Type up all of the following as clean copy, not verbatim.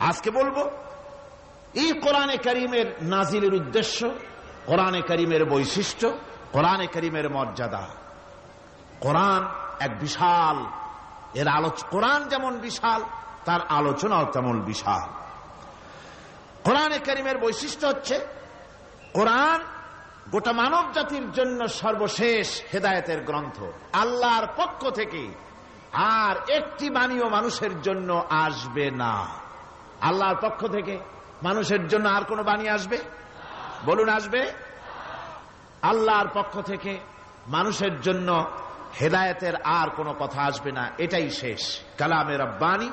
আজকে বলবো এই কোরআনে কারীমের নাজিলের উদ্দেশ্য, কোরআনে কারীমের বৈশিষ্ট্য, কোরআনে কারীমের মর্যাদা। কোরআন এক বিশাল, কোরআন যেমন বিশাল তার আলোচনাও তেমন বিশাল। কোরআনে কারীমের বৈশিষ্ট্য হচ্ছে কোরআন গোটা মানব জাতির জন্য সর্বশেষ হেদায়েতের গ্রন্থ, আল্লাহর পক্ষ থেকে আর একটি বাণীও মানুষের জন্য আসবে না। আল্লাহর পক্ষ থেকে মানুষের জন্য আর কোন বাণী আসবে? বলুন, আসবে? আল্লাহর পক্ষ থেকে মানুষের জন্য হেদায়েতের আর কোন কথা আসবে না, এটাই শেষ কালামে রব্বানি,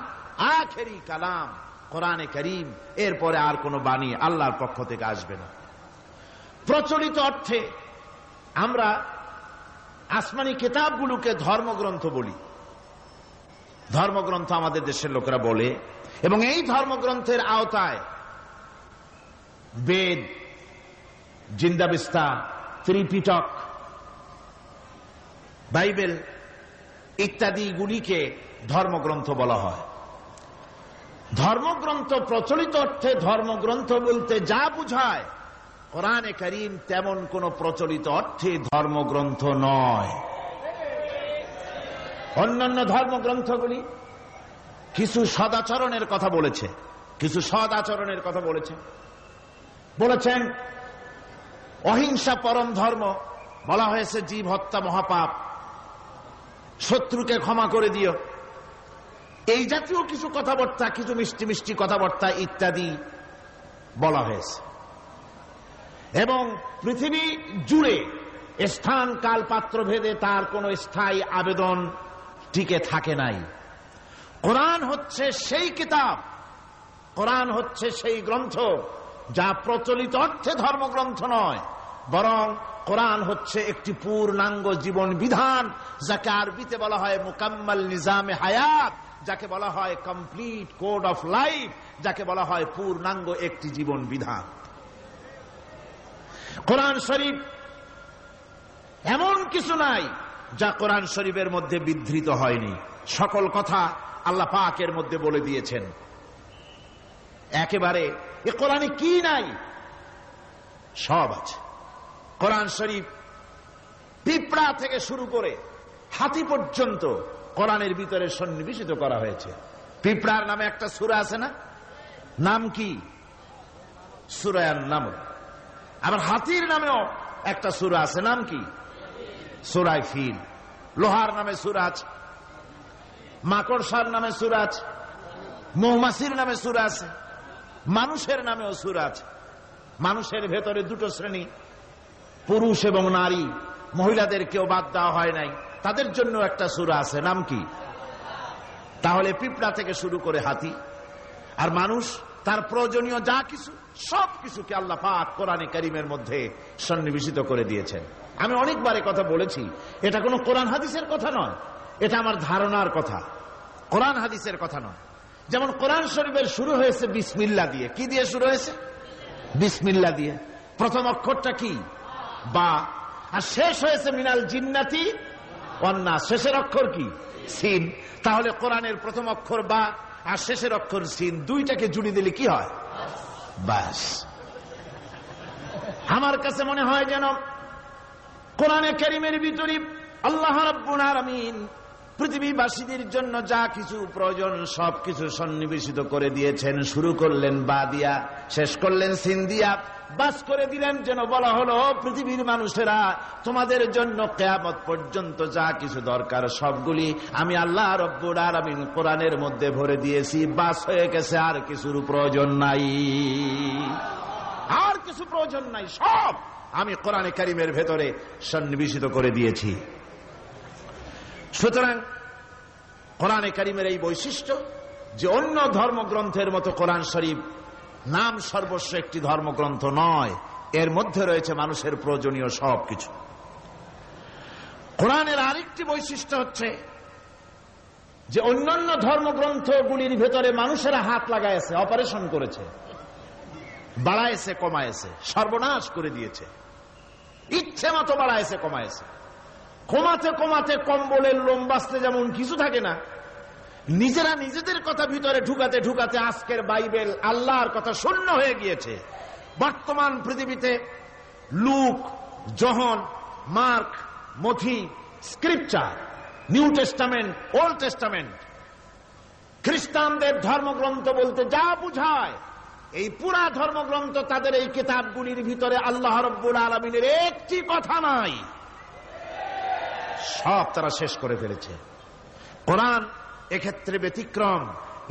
আখেরি কালাম কোরআনে কারীম। এরপরে আর কোন বাণী আল্লাহর পক্ষ থেকে আসবে না। প্রচলিত অর্থে আমরা আসমানি কিতাবগুলোকে ধর্মগ্রন্থ বলি, ধর্মগ্রন্থ আমাদের দেশের লোকেরা বলে, এবং এই ধর্মগ্রন্থের আওতায় বেদ, জিন্দাবিস্তা, ত্রিপিটক, বাইবেল ইত্যাদি গুলিকে ধর্মগ্রন্থ বলা হয়। ধর্মগ্রন্থ প্রচলিত অর্থে ধর্মগ্রন্থ বলতে যা বুঝায়, কোরআনে কারীম তেমন কোন প্রচলিত অর্থে ধর্মগ্রন্থ নয়। অন্যান্য ধর্মগ্রন্থগুলি কিছু সদাচরণের কথা বলেছে, কিছু সদ আচরণের কথা বলেছেন অহিংসা পরম ধর্ম, বলা হয়েছে জীব হত্যা মহাপাপ, শত্রুকে ক্ষমা করে দিও, এই জাতীয় কিছু কথাবার্তা, কিছু মিষ্টি মিষ্টি কথাবার্তা ইত্যাদি বলা হয়েছে। এবং পৃথিবী জুড়ে স্থান কাল পাত্র ভেদে তার কোন স্থায়ী আবেদন টিকে থাকে নাই। কোরআন হচ্ছে সেই কিতাব, কোরআন হচ্ছে সেই গ্রন্থ যা প্রচলিত অর্থে ধর্মগ্রন্থ নয়, বরং কোরআন হচ্ছে একটি পূর্ণাঙ্গ জীবন বিধান, যাকে আরবিতে বলা হয় মুকাম্মাল নিজামে হায়াত, যাকে বলা হয় কমপ্লিট কোড অফ লাইফ, যাকে বলা হয় পূর্ণাঙ্গ একটি জীবন বিধান। কোরআন শরীফ এমন কিছু নাই যা কোরআন শরীফের মধ্যে বিধৃত হয়নি। সকল কথা আল্লাহ পাকের মধ্যে বলে দিয়েছেন একেবারে। এ কোরআনে কি নাই? সব আছে। কোরআন শরীফ পিঁপড়া থেকে শুরু করে হাতি পর্যন্ত কোরআনের ভিতরে সন্নিবেশিত করা হয়েছে। পিঁপড়ার নামে একটা সূরা আছে না? নাম কি? সূরা আন-নামল। আবার হাতির নামেও একটা সূরা আছে, নাম কি? সূরা ফিল। লোহার নামে সূরা আছে, মাকড়সার নামে সূরা আছে, মৌমাছির নামে সূরা আছে, মানুষের নামেও সূরা আছে। মানুষের ভেতরে দুটো শ্রেণী, পুরুষ এবং নারী, মহিলাদের কেউ বাদ দেওয়া হয় নাই, তাদের জন্য একটা সূরা আছে, নাম কি? তাহলে পিঁপড়া থেকে শুরু করে হাতি আর মানুষ, তার প্রয়োজনীয় যা কিছু সব কিছুকে আল্লাহ পাক কোরআনে কারীমের মধ্যে সন্নিবেশিত করে দিয়েছেন। আমি অনেকবার কথা বলেছি, এটা কোনো কোরআন হাদিসের কথা নয়, এটা আমার ধারণার কথা, কোরআন হাদিসের কথা নয়। যেমন কোরআন শরীফের শুরু হয়েছে বিসমিল্লাহ দিয়ে। কি দিয়ে শুরু হয়েছে? বিসমিল্লাহ দিয়ে। প্রথম অক্ষরটা কি? বা। আর শেষ হয়েছে মিনাল জিন্নাতি ওয়ান নাস, শেষের অক্ষর কি? সিন। তাহলে কোরআনের প্রথম অক্ষর বা আর শেষের অক্ষর সিন, দুইটাকে জুড়ে দিলে কি হয়? বাস। আমার কাছে মনে হয় যেন কোরআনে কারীমের ভিতরে আল্লাহ রাব্বুল আলামিন পৃথিবীবাসীদের জন্য যা কিছু প্রয়োজন সবকিছু সন্নিবেশিত করে দিয়েছেন। শুরু করলেন বা দিয়া, শেষ করলেন সিন দিয়া, বাস করে দিলেন যেন বলা হলো পৃথিবীর মানুষেরা, তোমাদের জন্য কিয়ামত পর্যন্ত যা কিছু দরকার সবগুলি আমি আল্লাহ রাব্বুল আলামিন কোরআনের মধ্যে ভরে দিয়েছি। বাস হয়ে গেছে, আর কিছুর প্রয়োজন নাই, আর কিছু প্রয়োজন নাই, সব আমি কোরআনে কারীমের ভেতরে সন্নিবেশিত করে দিয়েছি। সুতরাং কোরআনে কারীমের এই বৈশিষ্ট্য যে অন্য ধর্মগ্রন্থের মতো কোরআন শরীফ নাম সর্বস্ব একটি ধর্মগ্রন্থ নয়, এর মধ্যে রয়েছে মানুষের প্রয়োজনীয় সবকিছু। কোরআনের আরেকটি বৈশিষ্ট্য হচ্ছে যে অন্যান্য ধর্মগ্রন্থগুলির ভেতরে মানুষেরা হাত লাগাইছে, অপারেশন করেছে, বাড়াইছে কমাইছে, সর্বনাশ করে দিয়েছে, ইচ্ছে মতো বাড়াইছে কমাইছে। কমাতে কমাতে কম্বলের লোম বাঁচতে যেমন কিছু থাকে না, নিজেরা নিজেদের কথা ভিতরে ঢুকাতে ঢুকাতে আজকের বাইবেল আল্লাহর কথা শূন্য হয়ে গিয়েছে। বর্তমান পৃথিবীতে লুক, জন, মার্ক, মথি, scripture, New Testament, Old Testament, খ্রিস্টানদের ধর্মগ্রন্থ বলতে যা বুঝায়, এই পুরা ধর্মগ্রন্থ তাদের এই কিতাবগুলির ভিতরে আল্লাহ রাব্বুল আলামিনের একটি কথা নাই, সব তারা শেষ করে ফেলেছে। কোরআন এক্ষেত্রে ব্যতিক্রম।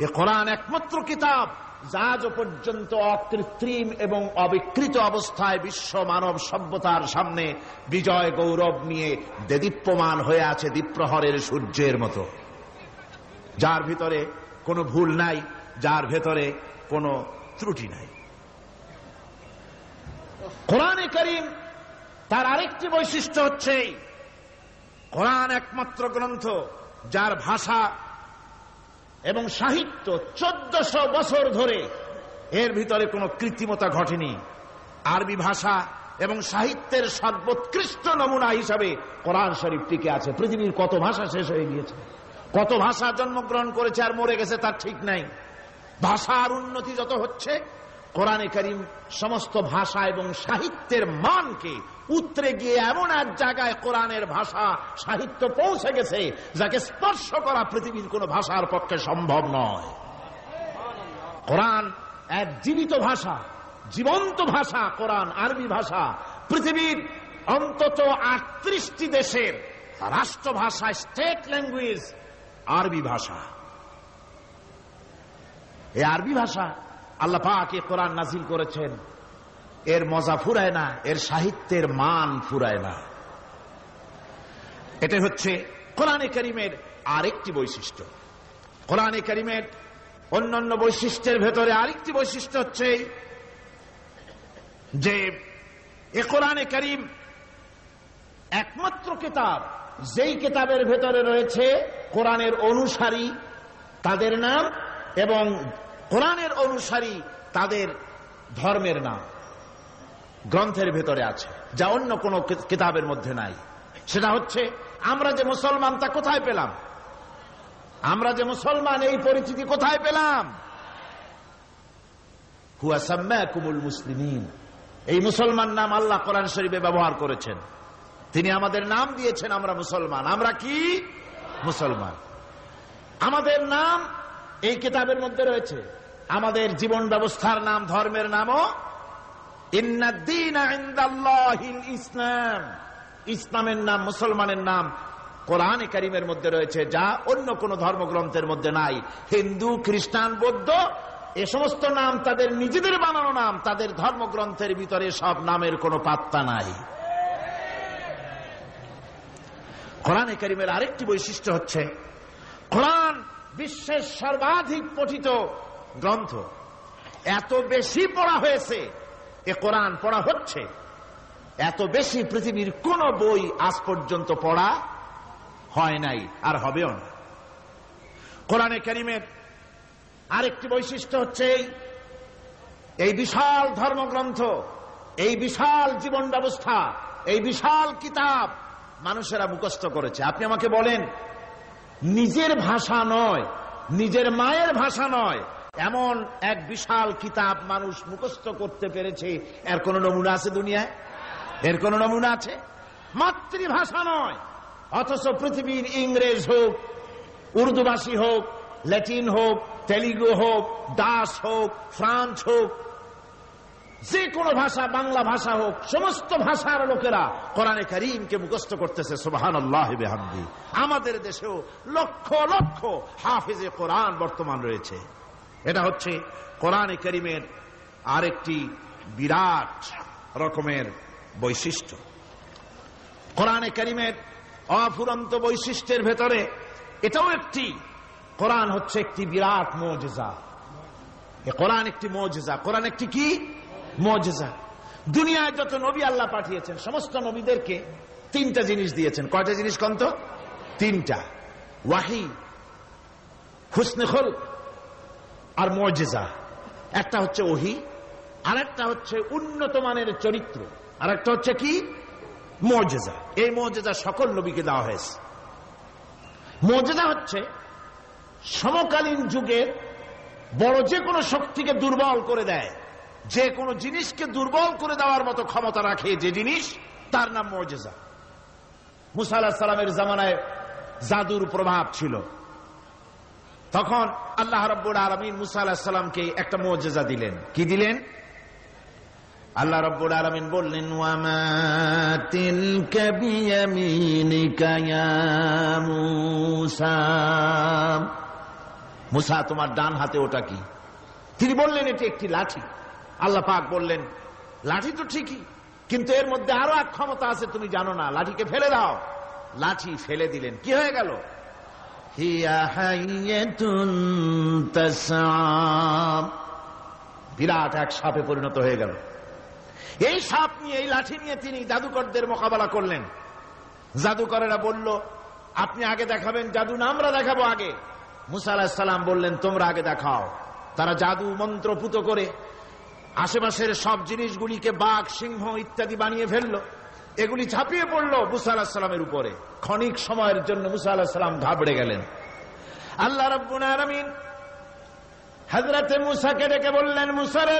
এ কোরআন একমাত্র কিতাব যা আজ পর্যন্ত অকৃত্রিম এবং অবিকৃত অবস্থায় বিশ্ব মানব সভ্যতার সামনে বিজয় গৌরব নিয়ে দেদীপ্যমান হয়ে আছে দ্বীপ্রহরের সূর্যের মতো, যার ভিতরে কোনো ভুল নাই, যার ভেতরে কোনো ত্রুটি নাই। কোরআনে কারীম তার আরেকটি বৈশিষ্ট্য হচ্ছে কোরআন একমাত্র গ্রন্থ যার ভাষা এবং সাহিত্য 1400 বছর ধরে এর ভিতরে কোনো কৃত্রিমতা ঘটেনি। আরবি ভাষা এবং সাহিত্যের সর্বোৎকৃষ্ট নমুনা হিসাবে কোরআন শরীফ টিকে আছে। পৃথিবীর কত ভাষা শেষ হয়ে গিয়েছে, কত ভাষা জন্মগ্রহণ করেছে আর মরে গেছে তার ঠিক নাই। ভাষার উন্নতি যত হচ্ছে, কোরআনে কারীম সমস্ত ভাষা এবং সাহিত্যের মানকে উতরে গিয়ে এমন এক জায়গায় কোরআনের ভাষা সাহিত্য পৌঁছে গেছে যাকে স্পর্শ করা পৃথিবীর কোন ভাষার পক্ষে সম্ভব নয়। কোরআন এক জীবিত ভাষা, জীবন্ত ভাষা। কোরআন আরবি ভাষা, পৃথিবীর অন্তত 38টি দেশের রাষ্ট্রভাষা, স্টেট ল্যাঙ্গুয়েজ আরবি ভাষা। এই আরবি ভাষা আল্লাহ পাক এই কোরআন নাজিল করেছেন, এর মজা ফুরায় না, এর সাহিত্যের মান ফুরায় না। এটা হচ্ছে কোরআনে কারীমের আরেকটি বৈশিষ্ট্য। কোরআনে কারীমের অন্যান্য বৈশিষ্ট্যের ভেতরে আরেকটি বৈশিষ্ট্য হচ্ছে যে এ কোরআনে কারীম একমাত্র কিতাব যেই কিতাবের ভেতরে রয়েছে কোরআনের অনুসারী তাদের নাম এবং কোরআনের অনুসারী তাদের ধর্মের নাম গ্রন্থের ভেতরে আছে, যা অন্য কোন কিতাবের মধ্যে নাই। সেটা হচ্ছে আমরা যে মুসলমান তা কোথায় পেলাম? আমরা যে মুসলমান এই পরিচিতি কোথায় পেলাম? হুয়া সাম্মাকুমুল মুসলিমিন, এই মুসলমান নাম আল্লাহ কোরআন শরীফে ব্যবহার করেছেন। তিনি আমাদের নাম দিয়েছেন, আমরা মুসলমান। আমরা কি মুসলমান? আমাদের নাম এই কিতাবের মধ্যে রয়েছে। আমাদের জীবন ব্যবস্থার নাম, ধর্মের নামও ইন্নাদ-দীনা ইনদাল্লাহিল ইসলাম। ইসলামের নাম, মুসলমানের নাম কোরআনে কারীমের মধ্যে রয়েছে, যা অন্য কোন ধর্মগ্রন্থের মধ্যে নাই। হিন্দু, খ্রিস্টান, বৌদ্ধ এ সমস্ত নাম তাদের নিজেদের বানানো নাম, তাদের ধর্মগ্রন্থের ভিতরে সব নামের কোনো পাত্তা নাই। কোরআনে কারীমের আরেকটি বৈশিষ্ট্য হচ্ছে কোরআন বিশ্বের সর্বাধিক পঠিত গ্রন্থ। এত বেশি পড়া হয়েছে, এ কোরআন পড়া হচ্ছে এত বেশি পৃথিবীর কোন বই আজ পর্যন্ত পড়া হয় নাই, আর হবেও না। কোরআনে কারীমের আরেকটি বৈশিষ্ট্য হচ্ছে এই বিশাল ধর্মগ্রন্থ, এই বিশাল জীবন ব্যবস্থা, এই বিশাল কিতাব মানুষেরা মুখস্থ করেছে। আপনি আমাকে বলেন, নিজের ভাষা নয়, নিজের মায়ের ভাষা নয়, এমন এক বিশাল কিতাব মানুষ মুখস্থ করতে পেরেছে, এর কোন নমুনা আছে দুনিয়ায়? এর কোন নমুনা আছে? মাতৃভাষা নয়, অথচ পৃথিবীর ইংরেজ হোক, উর্দুভাষী হোক, ল্যাটিন হোক, তেলুগু হোক, দাস হোক, ফ্রান্স হোক, যে কোনো ভাষা, বাংলা ভাষা হোক, সমস্ত ভাষার লোকেরা কোরআনে কারীমকে মুখস্থ করতেছে। সুবহানাল্লাহি বিহামদি। আমাদের দেশেও লক্ষ লক্ষ হাফেজে কোরআন বর্তমান রয়েছে। এটা হচ্ছে কোরআনে কারীমের আরেকটি বিরাট রকমের বৈশিষ্ট্য। কোরআনে কারীমের অফুরন্ত বৈশিষ্ট্যের ভেতরে এটাও একটি, কোরআন হচ্ছে একটি বিরাট মুজিজা। কোরআন একটি মুজিজা। কোরআন একটি কি? মুজিজা। দুনিয়ায় যত নবী আল্লাহ পাঠিয়েছেন, সমস্ত নবীদেরকে তিনটা জিনিস দিয়েছেন। কয়টা জিনিস কন্ত? তিনটা। ওয়াহি, হুসনে খুলক আর মুজিজা। একটা হচ্ছে ওহী, আরেকটা হচ্ছে উন্নত মানের চরিত্র, আরেকটা হচ্ছে কি? মুজিজা। এই মুজিজা সকল নবীকে দেওয়া হয়েছে। মুজিজা হচ্ছে সমকালীন যুগে বড় যে কোনো শক্তিকে দুর্বল করে দেয়, যে কোনো জিনিসকে দুর্বল করে দেওয়ার মতো ক্ষমতা রাখে যে জিনিস, তার নাম মুজিজা। মুসা আলাইহিস সালামের জামানায় জাদুর প্রভাব ছিল। তখন আল্লাহ রাব্বুল আলামিন মুসা আলাইহিস সালামকে একটা মুজিজা দিলেন। কি দিলেন? আল্লাহ রাব্বুল আলামিন বললেন, ওয়ামা তিলকা বিয়ামিনিকা ইয়া মুসা, মুসা তোমার ডান হাতে ওটা কি? তিনি বললেন এটি একটি লাঠি। আল্লাহ পাক বললেন, লাঠি তো ঠিকই, কিন্তু এর মধ্যে আরো এক ক্ষমতা আছে তুমি জানো না, লাঠিকে ফেলে দাও। লাঠি ফেলে দিলেন, কি হয়ে গেল? হিয়া হাইয়াতুন তাসআ, বিরাট এক সাপে পরিণত হয়ে গেল। এই সাপ নিয়ে, এই লাঠি নিয়ে তিনি জাদুকরদের মোকাবেলা করলেন। জাদুকরেরা বলল, আপনি আগে দেখাবেন জাদু না আমরা দেখাবো আগে? মুসা আলাইহিস সালাম বললেন, তোমরা আগে দেখাও। তারা জাদু মন্ত্রপুত করে আশেপাশের সব জিনিসগুলিকে বাঘ, সিংহ ইত্যাদি বানিয়ে ফেলল। এগুলি ঝাঁপিয়ে পড়ল মুসা আলাইহিস সালামের উপরে। ক্ষণিক সময়ের জন্য মুসা আলাইহিস সালাম ঘাবড়ে গেলেন। আল্লাহ রাব্বুল আলামিন হযরতে মুসাকে ডেকে বললেন, মুসা রে,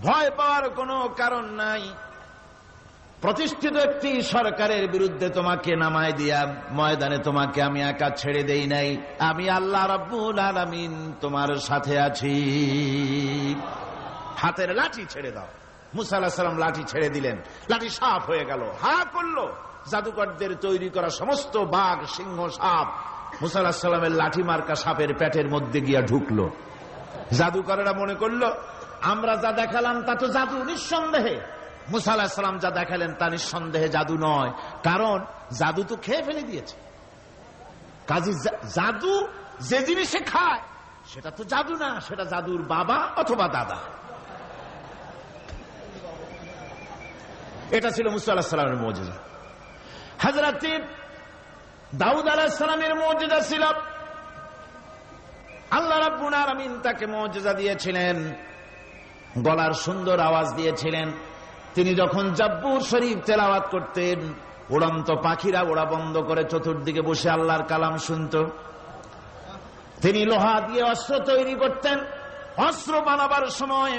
ভয় পাওয়ার কোনো কারণ নাই। প্রতিষ্ঠিত একটি সরকারের বিরুদ্ধে তোমাকে নামায় দিয়া ময়দানে তোমাকে আমি একা ছেড়ে দেই নাই। আমি আল্লাহ রাব্বুল আলামিন তোমার সাথে আছি। হাতের লাঠি ছেড়ে দাও। মুসা আলাইহিস সালাম লাঠি ছেড়ে দিলেন। লাঠি সাপ হয়ে গেল। হা করলো। জাদুকরদের তৈরি করা সমস্ত বাঘ, সিংহ, সাপ মুসা আলাইহিস সালামের লাঠি মার্কা সাপের পেটের মধ্যে গিয়া ঢুকলো। জাদুকরেরা মনে করলো আমরা যা দেখালাম তা তো জাদু, নিঃসন্দেহে। মুসা আলাইহিস সালাম যা দেখালেন তা নিঃসন্দেহে জাদু নয়, কারণ জাদু তো খেয়ে ফেলে দিয়েছে। কাজী জাদু যে জিনিসে খায় সেটা তো জাদু না, সেটা জাদুর বাবা অথবা দাদা। এটা ছিল মুসা আলাইহিস সালামের মুজিজা। হযরত দাউদ আলাইহিস সালামের মুজিজা ছিল, আল্লাহ রাব্বুল আলামিন তাকে মুজিজা দিয়েছিলেন, গলার সুন্দর আওয়াজ দিয়েছিলেন। তিনি যখন জাব্বুর শরীফ তেলাওয়াত করতেন, উড়ন্ত পাখিরা ওড়া বন্ধ করে চতুর্দিকে বসে আল্লাহর কালাম শুনত। তিনি লোহা দিয়ে অস্ত্র তৈরি করতেন। অস্ত্র বানাবার সময়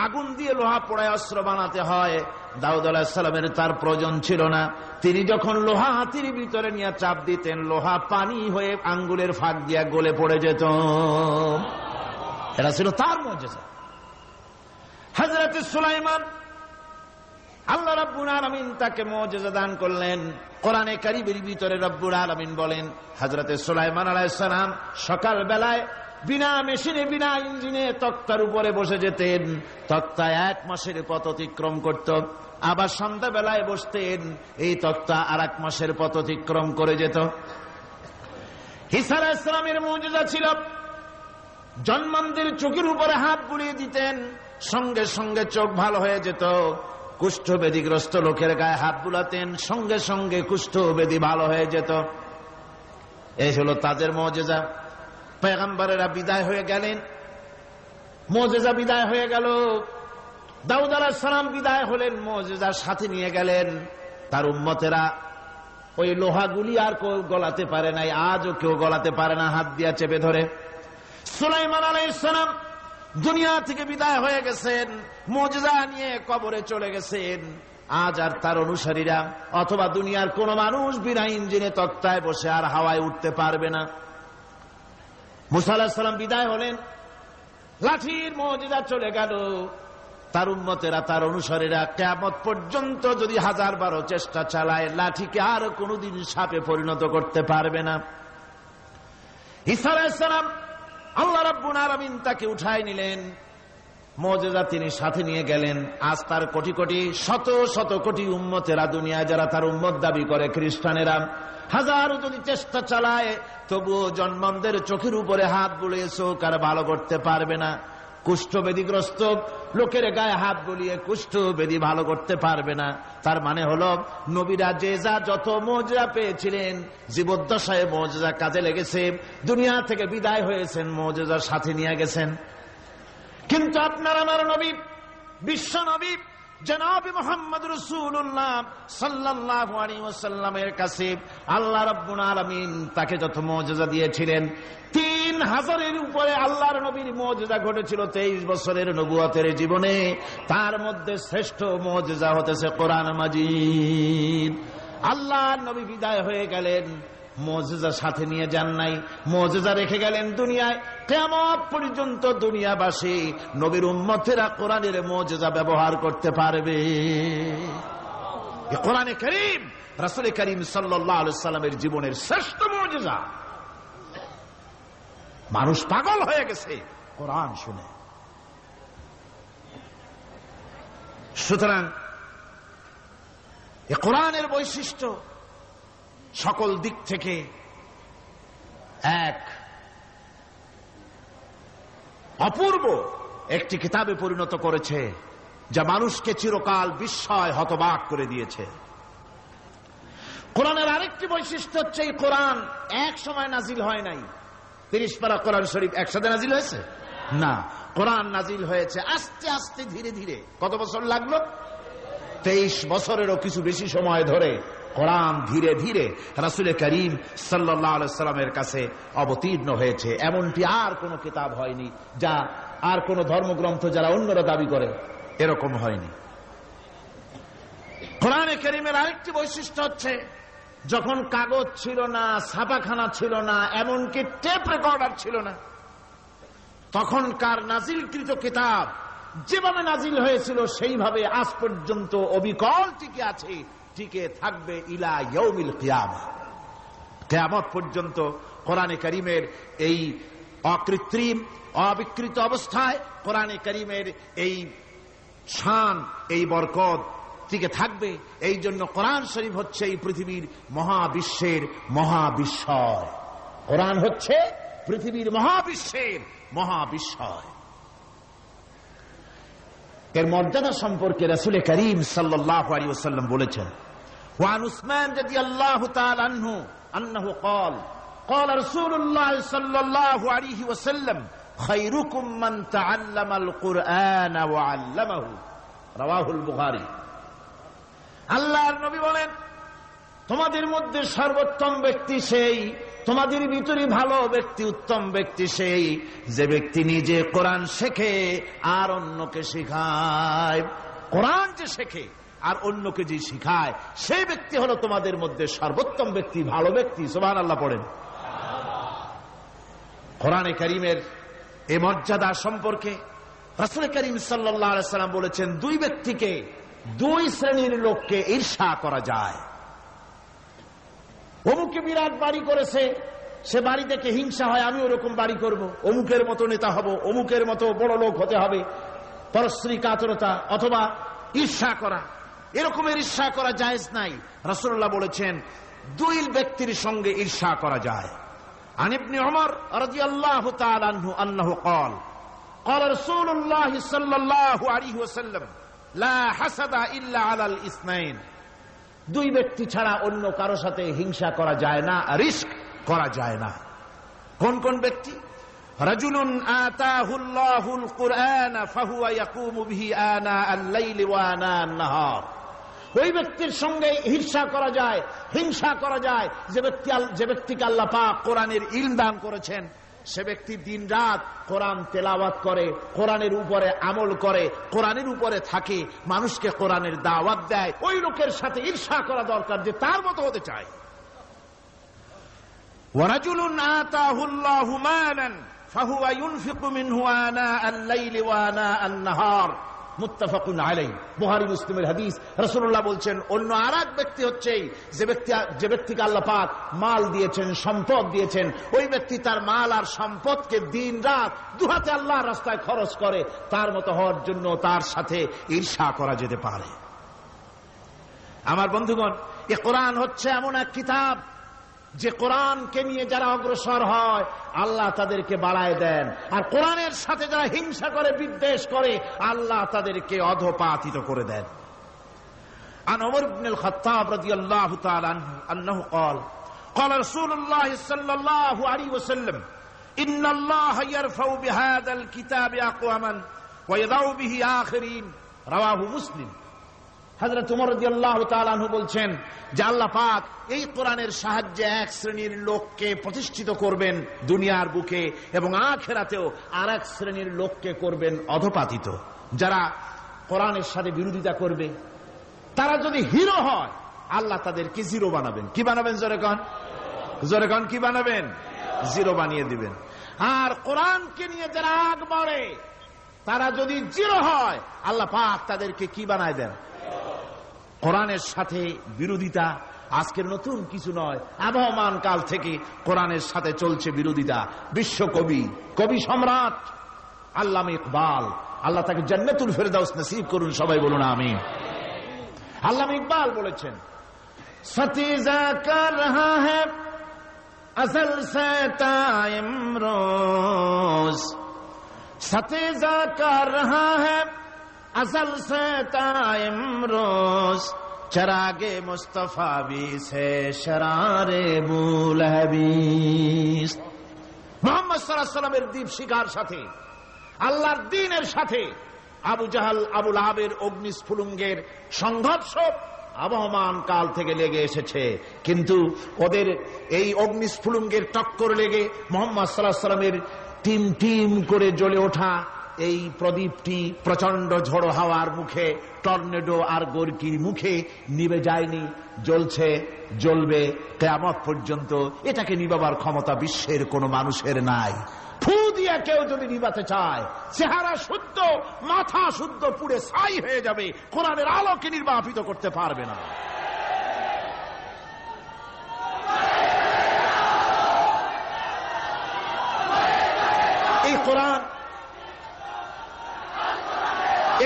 আগুন দিয়ে লোহা পোড়ায় অস্ত্র বানাতে হয়। দাউদ আলাইহিস সালামের তার প্রয়োজন ছিল না। তিনি যখন লোহা হাতির ভিতরে নিয়ে চাপ দিতেন, লোহা পানি হয়ে আঙ্গুলের ফাঁক দিয়ে গলে পড়ে যেত। এটা ছিল তার মুজিজা। হযরত সুলাইমান, আল্লাহ রাব্বুল আলামিন তাকে মুজিজা দান করলেন। কোরআনে কারীমের ভিতরে রব্বুল আলামিন বলেন, হযরত সুলাইমান আলাইহিস সালাম সকাল বেলায় বিনা মেশিনে, বিনা ইঞ্জিনে তক্তার উপরে বসে যেতেন। তক্তা 1 মাসের পথ অতিক্রম করত। আবার সন্ধ্যা বেলায় বসতেন, এই তক্তা আর 1 মাসের পথ অতিক্রম করে যেত। ঈসা আলাইহিস সালামের মুজিজা ছিল, জন্মান্ধের চোখের উপরে হাত বুলিয়ে দিতেন, সঙ্গে সঙ্গে চোখ ভালো হয়ে যেত। কুষ্ঠব্যাধিগ্রস্ত লোকের গায়ে হাত বুলাতেন, সঙ্গে সঙ্গে কুষ্ঠব্যাধি ভালো হয়ে যেত। এই হলো তাদের মুজিজা। পয়গম্বরেরা বিদায় হয়ে গেলেন, মুজিজা বিদায় হয়ে গেল। দাউদ আলাইহিস সালাম বিদায় হলেন, মুজিজা সাথে নিয়ে গেলেন। তার উম্মতেরা ওই লোহাগুলি আর কেউ গলাতে পারে নাই, আজও কেউ গলাতে পারে না, হাত দিয়া চেপে ধরে। সুলাইমান আলাইহিস সালাম দুনিয়া থেকে বিদায় হয়ে গেছেন, মুজিজা নিয়ে কবরে চলে গেছেন। আজ আর তার অনুসারীরা অথবা দুনিয়ার কোন মানুষ বিনা ইঞ্জিনে তক্তায় বসে আর হাওয়ায় উঠতে পারবে না। মুসা আলাইহিস সালাম বিদায় হলেন, লাঠির মুজিজা চলে গেল। তার উম্মতেরা, তার অনুসারীরা কিয়ামত পর্যন্ত যদি 1000 চেষ্টা চালায়, লাঠিকে আর কোনদিন সাপে পরিণত করতে পারবে না। ঈসা আলাইহিস সালাম, আল্লাহ রাব্বুল আলামিন তাকে উঠায় নিলেন, মুজিজা তিনি সাথে নিয়ে গেলেন। আজ তার কোটি কোটি, শত শত কোটি উম্মতেরা, দুনিয়া যারা তার উম্মত দাবি করে, খ্রিস্টানেরা, হাজারো যদি চেষ্টা চালায়, তবুও জন্মান্ধের চোখের উপরে হাত বুলিয়ে চোখ আর ভালো করতে পারবে না। কুষ্ঠব্যাধিগ্রস্ত লোকের গায়ে হাত বুলিয়ে কুষ্ঠব্যাধি ভালো করতে পারবে না। তার মানে হলো, নবীরা যে যা যত মুজিজা পেয়েছিলেন, জীবদ্দশায় মুজিজা কাজে লেগেছে। দুনিয়া থেকে বিদায় হয়েছেন, মুজিজার সাথে নিয়ে গেছেন। কিন্তু আপনার আমার নবী, বিশ্ব নবী জনাব মুহাম্মদ রাসূলুল্লাহ সাল্লাল্লাহু আলাইহি ওয়াসাল্লামের কাছে আল্লাহ রাব্বুল আলামিন তাকে যত মুজিজা দিয়েছিলেন, 3000-এর উপরে আল্লাহর নবীর মুজিজা ঘটেছিল 23 বছরের নবুয়তের জীবনে। তার মধ্যে শ্রেষ্ঠ মুজিজা হতেছে কোরআন মাজিদ। আল্লাহর নবী বিদায় হয়ে গেলেন, মুজিজা সাথে নিয়ে যান নাই, মুজিজা রেখে গেলেন দুনিয়ায়। কিয়ামত পর্যন্ত দুনিয়াবাসী নবীর উম্মতেরা কোরআনের মুজিজা ব্যবহার করতে পারবে। এই কোরআনে কারীম রাসূল করিম সাল্লাল্লাহু আলাইহি সাল্লামের জীবনের শ্রেষ্ঠ মুজিজা। মানুষ পাগল হয়ে গেছে কোরআন শুনে। সুতরাং এই কোরআনের বৈশিষ্ট্য সকল দিক থেকে এক অপূর্ব একটি কিতাবে পরিণত করেছে, যা মানুষকে চিরকাল বিস্ময় হতবাক করে দিয়েছে। কোরআনের আরেকটি বৈশিষ্ট্য হচ্ছে এই কোরআন এক সময় নাজিল হয় নাই। 30 পারা কোরআন শরীফ একসাথে নাজিল হয়েছে না, কোরআন নাজিল হয়েছে আস্তে আস্তে ধীরে ধীরে। কত বছর লাগলো? 23 বছরেরও কিছু বেশি সময় ধরে কোরআন ধীরে ধীরে রাসূল করিম সাল্লাল্লাহু আলাইহি সাল্লামের কাছে অবতীর্ণ হয়েছে। এমনটি আর কোন কিতাব হয়নি, যা আর কোন ধর্মগ্রন্থ যারা অন্যরা দাবি করে এরকম হয়নি। কোরআনে কারীমের আরেকটি বৈশিষ্ট্য হচ্ছে, যখন কাগজ ছিল না, ছাপাখানা ছিল না, এমনকি টেপ রেকর্ডার ছিল না, তখনকার নাজিলকৃত কিতাব যেভাবে নাজিল হয়েছিল সেইভাবে আজ পর্যন্ত অবিকল টিকে আছে, টিকে থাকবে ইলা ইয়াউমিল কিয়ামা। কিয়ামত পর্যন্ত কোরআনে কারীমের এই অকৃত্রিম অবিকৃত অবস্থায় কোরআনে কারীমের এই শান, এই বরকত টিকে থাকবে। এই জন্য কোরআন শরীফ হচ্ছে এই পৃথিবীর মহাবিশ্বের মহাবিস্ময়। কোরআন হচ্ছে পৃথিবীর মহাবিশ্বের মহাবিস্ময়। এর মর্যাদা সম্পর্কে রাসূল করিম সাল্লাল্লাহু আলাইহি ওয়াসাল্লাম বলেছেন, ওয়ান উসমান রাদিয়াল্লাহু তাআলা আনহু আন্নাহু قال قال رسول الله صلى الله عليه وسلم خيركم من تعلم القرآن وعلمه رواه البخاري। আল্লাহর নবী বলেন, তোমাদের মধ্যে সর্বোত্তম ব্যক্তি সেই, তোমাদের ভিতরে ভালো ব্যক্তি, উত্তম ব্যক্তি সেই যে ব্যক্তি নিজে কোরআন শেখে আর অন্যকে শেখায়। কোরআন যে শেখে আর অন্যকে যে শিখায়, সেই ব্যক্তি হলো তোমাদের মধ্যে সর্বোত্তম ব্যক্তি, ভালো ব্যক্তি। সুবহানাল্লাহ পড়েন। কোরআনে কারীমের এই মর্যাদা সম্পর্কে রাসূল করিম সাল্লাল্লাহু আলাইহি সাল্লাম বলেছেন, দুই ব্যক্তিকে, দুই শ্রেণীর লোককে ঈর্ষা করা যায়। অমুকে বিরাট বাড়ি করেছে, সে বাড়ি দেখে হিংসা হয়, আমি ওরকম বাড়ি করব, অমুকের মতো নেতা হব, অমুকের মতো বড় লোক হতে হবে। পরশ্রী কাতরতা অথবা ঈর্ষা করা, এরকমের ঈর্ষা করা জায়েজ নাই। রাসূলুল্লাহ বলেছেন, দুই ব্যক্তির সঙ্গে ঈর্ষা করা যায়। আন ইবনে উমর রাদিয়াল্লাহু তাআলা আনহু আন্নাহু قال قال رسول الله صلى الله عليه وسلم لا حسد الا على الاثنين। দুই ব্যক্তি ছাড়া অন্য কারো সাথে হিংসা করা যায় না, রিস্ক করা যায় না। কোন কোন ব্যক্তি? রাজুলুন আতাহুল্লাহুল কুরআন ফাহুয়া ইয়াকুমু বিহি আনা আল-লাইলি ওয়া আনা আন-নাহার। ওই ব্যক্তির সঙ্গে ঈর্ষা করা যায়, হিংসা করা যায় যে ব্যক্তিকে আল্লাহ পাক কোরআনের ইলম দান করেছেন, সে ব্যক্তি দিন রাত কোরআন তেলাওয়াত করে, কোরআনের উপরে আমল করে, কোরআনের উপরে থাকে, মানুষকে কোরআনের দাওয়াত দেয়। ওই লোকের সাথে ঈর্ষা করা দরকার যে তার মতো হতে চায়। ওয়ারাজুলুন আতাহুল্লাহু মালান ফাহুয়া ইউনফিকু মিনহু আনা আল-লাইলি ওয়া আনা আন-নাহার। মুত্তাফাকুন আলাইহি, বুখারী মুসলিমের হাদিস। রাসূলুল্লাহ বলছেন, অন্য আরেক ব্যক্তি হচ্ছে যে ব্যক্তিকে আল্লাহ পাক মাল দিয়েছেন, সম্পদ দিয়েছেন, ওই ব্যক্তি তার মাল আর সম্পদকে দিন রাত দুহাতে আল্লাহর রাস্তায় খরচ করে। তার মতো হওয়ার জন্য তার সাথে ঈর্ষা করা যেতে পারে। আমার বন্ধুগণ, এ কোরআন হচ্ছে এমন এক কিতাব যে কোরআনকে নিয়ে যারা অগ্রসর হয় আল্লাহ তাদেরকে বাড়ায় দেন, আর কোরআনের সাথে যারা হিংসা করে, বিদ্বেষ করে, আল্লাহ তাদেরকে অধঃপাতিত করে দেন। আন ওমর ইবনে আল-খাত্তাব রাদিয়াল্লাহু তাআলা আনহু আন্নাহু قال قال رسول الله صلى الله عليه وسلم ان الله يرفع بهذا الكتاب اقواما ويضع به آخرين رواه مسلم হযরত ওমর রাদিয়াল্লাহু তাআলা আনহু বলছেন যে আল্লাহ পাক এই কোরআনের সাহায্যে এক শ্রেণীর লোককে প্রতিষ্ঠিত করবেন দুনিয়ার বুকে, এবং আখিরাতেও আরেক শ্রেণীর লোককে করবেন অধপাতিত। যারা কোরআনের সাথে বিরোধিতা করবে, তারা যদি হিরো হয়, আল্লাহ তাদেরকে জিরো বানাবেন। কি বানাবেন? জোরে কন কি বানাবেন? জিরো বানিয়ে দিবেন। আর কোরআনকে নিয়ে যারা আগ বাড়ে, তারা যদি জিরো হয়, আল্লাহ পাক তাদেরকে কি বানায় দেন? কোরআনের সাথে বিরোধিতা আজকের নতুন কিছু নয়, আবহমান কাল থেকে কোরআনের সাথে চলছে বিরোধিতা। বিশ্ব কবি সম্রাট আল্লামা ইকবাল, আল্লাহ তাকে জান্নাতুল ফেরদাউস নসিব করুন, সবাই বলুন আমিন। আল্লামা ইকবাল বলেছেন, সতীজা কর রহা হ্যায় আসল সে তাইম রোজ, সতীজা কর রহা হ্যায় আসল সে তাইম রোজ, চরাগে মুস্তফা বি সে শরারে বুলহবিস। মুহাম্মদ সাল্লাল্লাহু আলাইহি ওয়াসাল্লামের দীপ শিখার সাথে, আল্লাহর দ্বীনের সাথে আবু জাহাল, আবু লাহাবের অগ্নিস্ফুলিঙ্গের সংঘর্ষ আবহমান কাল থেকে লেগে এসেছে। কিন্তু ওদের এই অগ্নিস্ফুলিঙ্গের টক্কর লেগে মুহাম্মদ সাল্লাল্লাহু আলাইহি ওয়াসাল্লামের টিম টিম করে জ্বলে ওঠা এই প্রদীপটি প্রচন্ড ঝড়ো হাওয়ার মুখে, টর্নেডো আর গর্কির মুখে নিভে যায়নি, জ্বলছে, জ্বলবে কিয়ামত পর্যন্ত। এটাকে নিভাবার ক্ষমতা বিশ্বের কোন মানুষের নাই। ফু দিয়া কেউ যদি নিভাতে চায়, চেহারা শুদ্ধ, মাথা শুদ্ধ, পুড়ে ছাই হয়ে যাবে, কোরআনের আলোকে নির্বাপিত করতে পারবে না।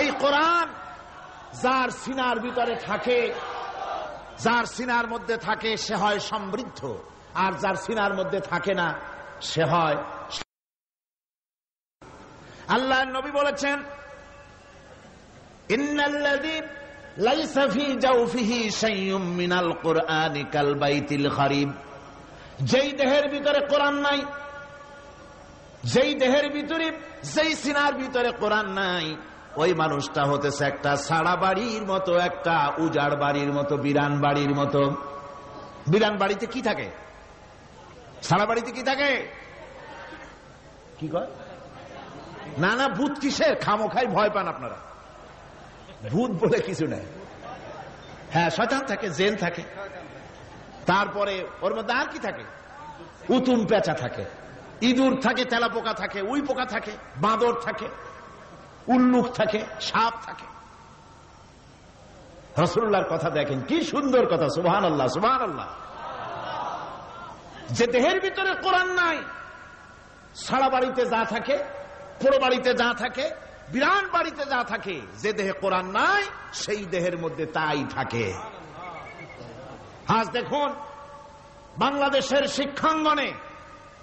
এই কোরআন যার সিনার ভিতরে থাকে, যার সিনার মধ্যে থাকে, সে হয় সমৃদ্ধ, আর যার সিনার মধ্যে থাকে না, সে হয়। আল্লাহর নবী বলেছেন, ইন্নাল্লাযী লাইসা ফী জাওফিহি শাইউম মিনাল কুরআনি কাল বাইতিল খারিব। যেই দেহের ভিতরে কোরআন নাই, যেই দেহের ভিতরে, যেই সিনার ভিতরে কোরআন নাই, ওই মানুষটা হতেছে একটা সাড়া বাড়ির মতো, একটা উজাড় বাড়ির মতো, বিরান বাড়ির মতো। বিরান বাড়িতে কি থাকে? সাড়া বাড়িতে কি থাকে? কি কয়? না, ভূত কিসের? খামোখাই ভয় পান আপনারা। ভূত বলে কিছু নাই। হ্যাঁ, শয়তান থাকে, জিন থাকে, তারপরে ওর মধ্যে আর কি থাকে? উতুম পেঁচা থাকে, ইঁদুর থাকে, তেলাপোকা থাকে, উই পোকা থাকে, বাঁদর থাকে, উল্লুক থাকে, সাপ থাকে। রাসূলুল্লাহর কথা দেখেন, কি সুন্দর কথা। সুবহানাল্লাহ, সুবহানাল্লাহ। যে দেহের ভিতরে কোরআন নাই, সারা বাড়িতে যা থাকে, পুরো বাড়িতে যা থাকে, বিরান বাড়িতে যা থাকে, যে দেহে কোরআন নাই, সেই দেহের মধ্যে তাই থাকে। আজ দেখুন, বাংলাদেশের শিক্ষাঙ্গনে,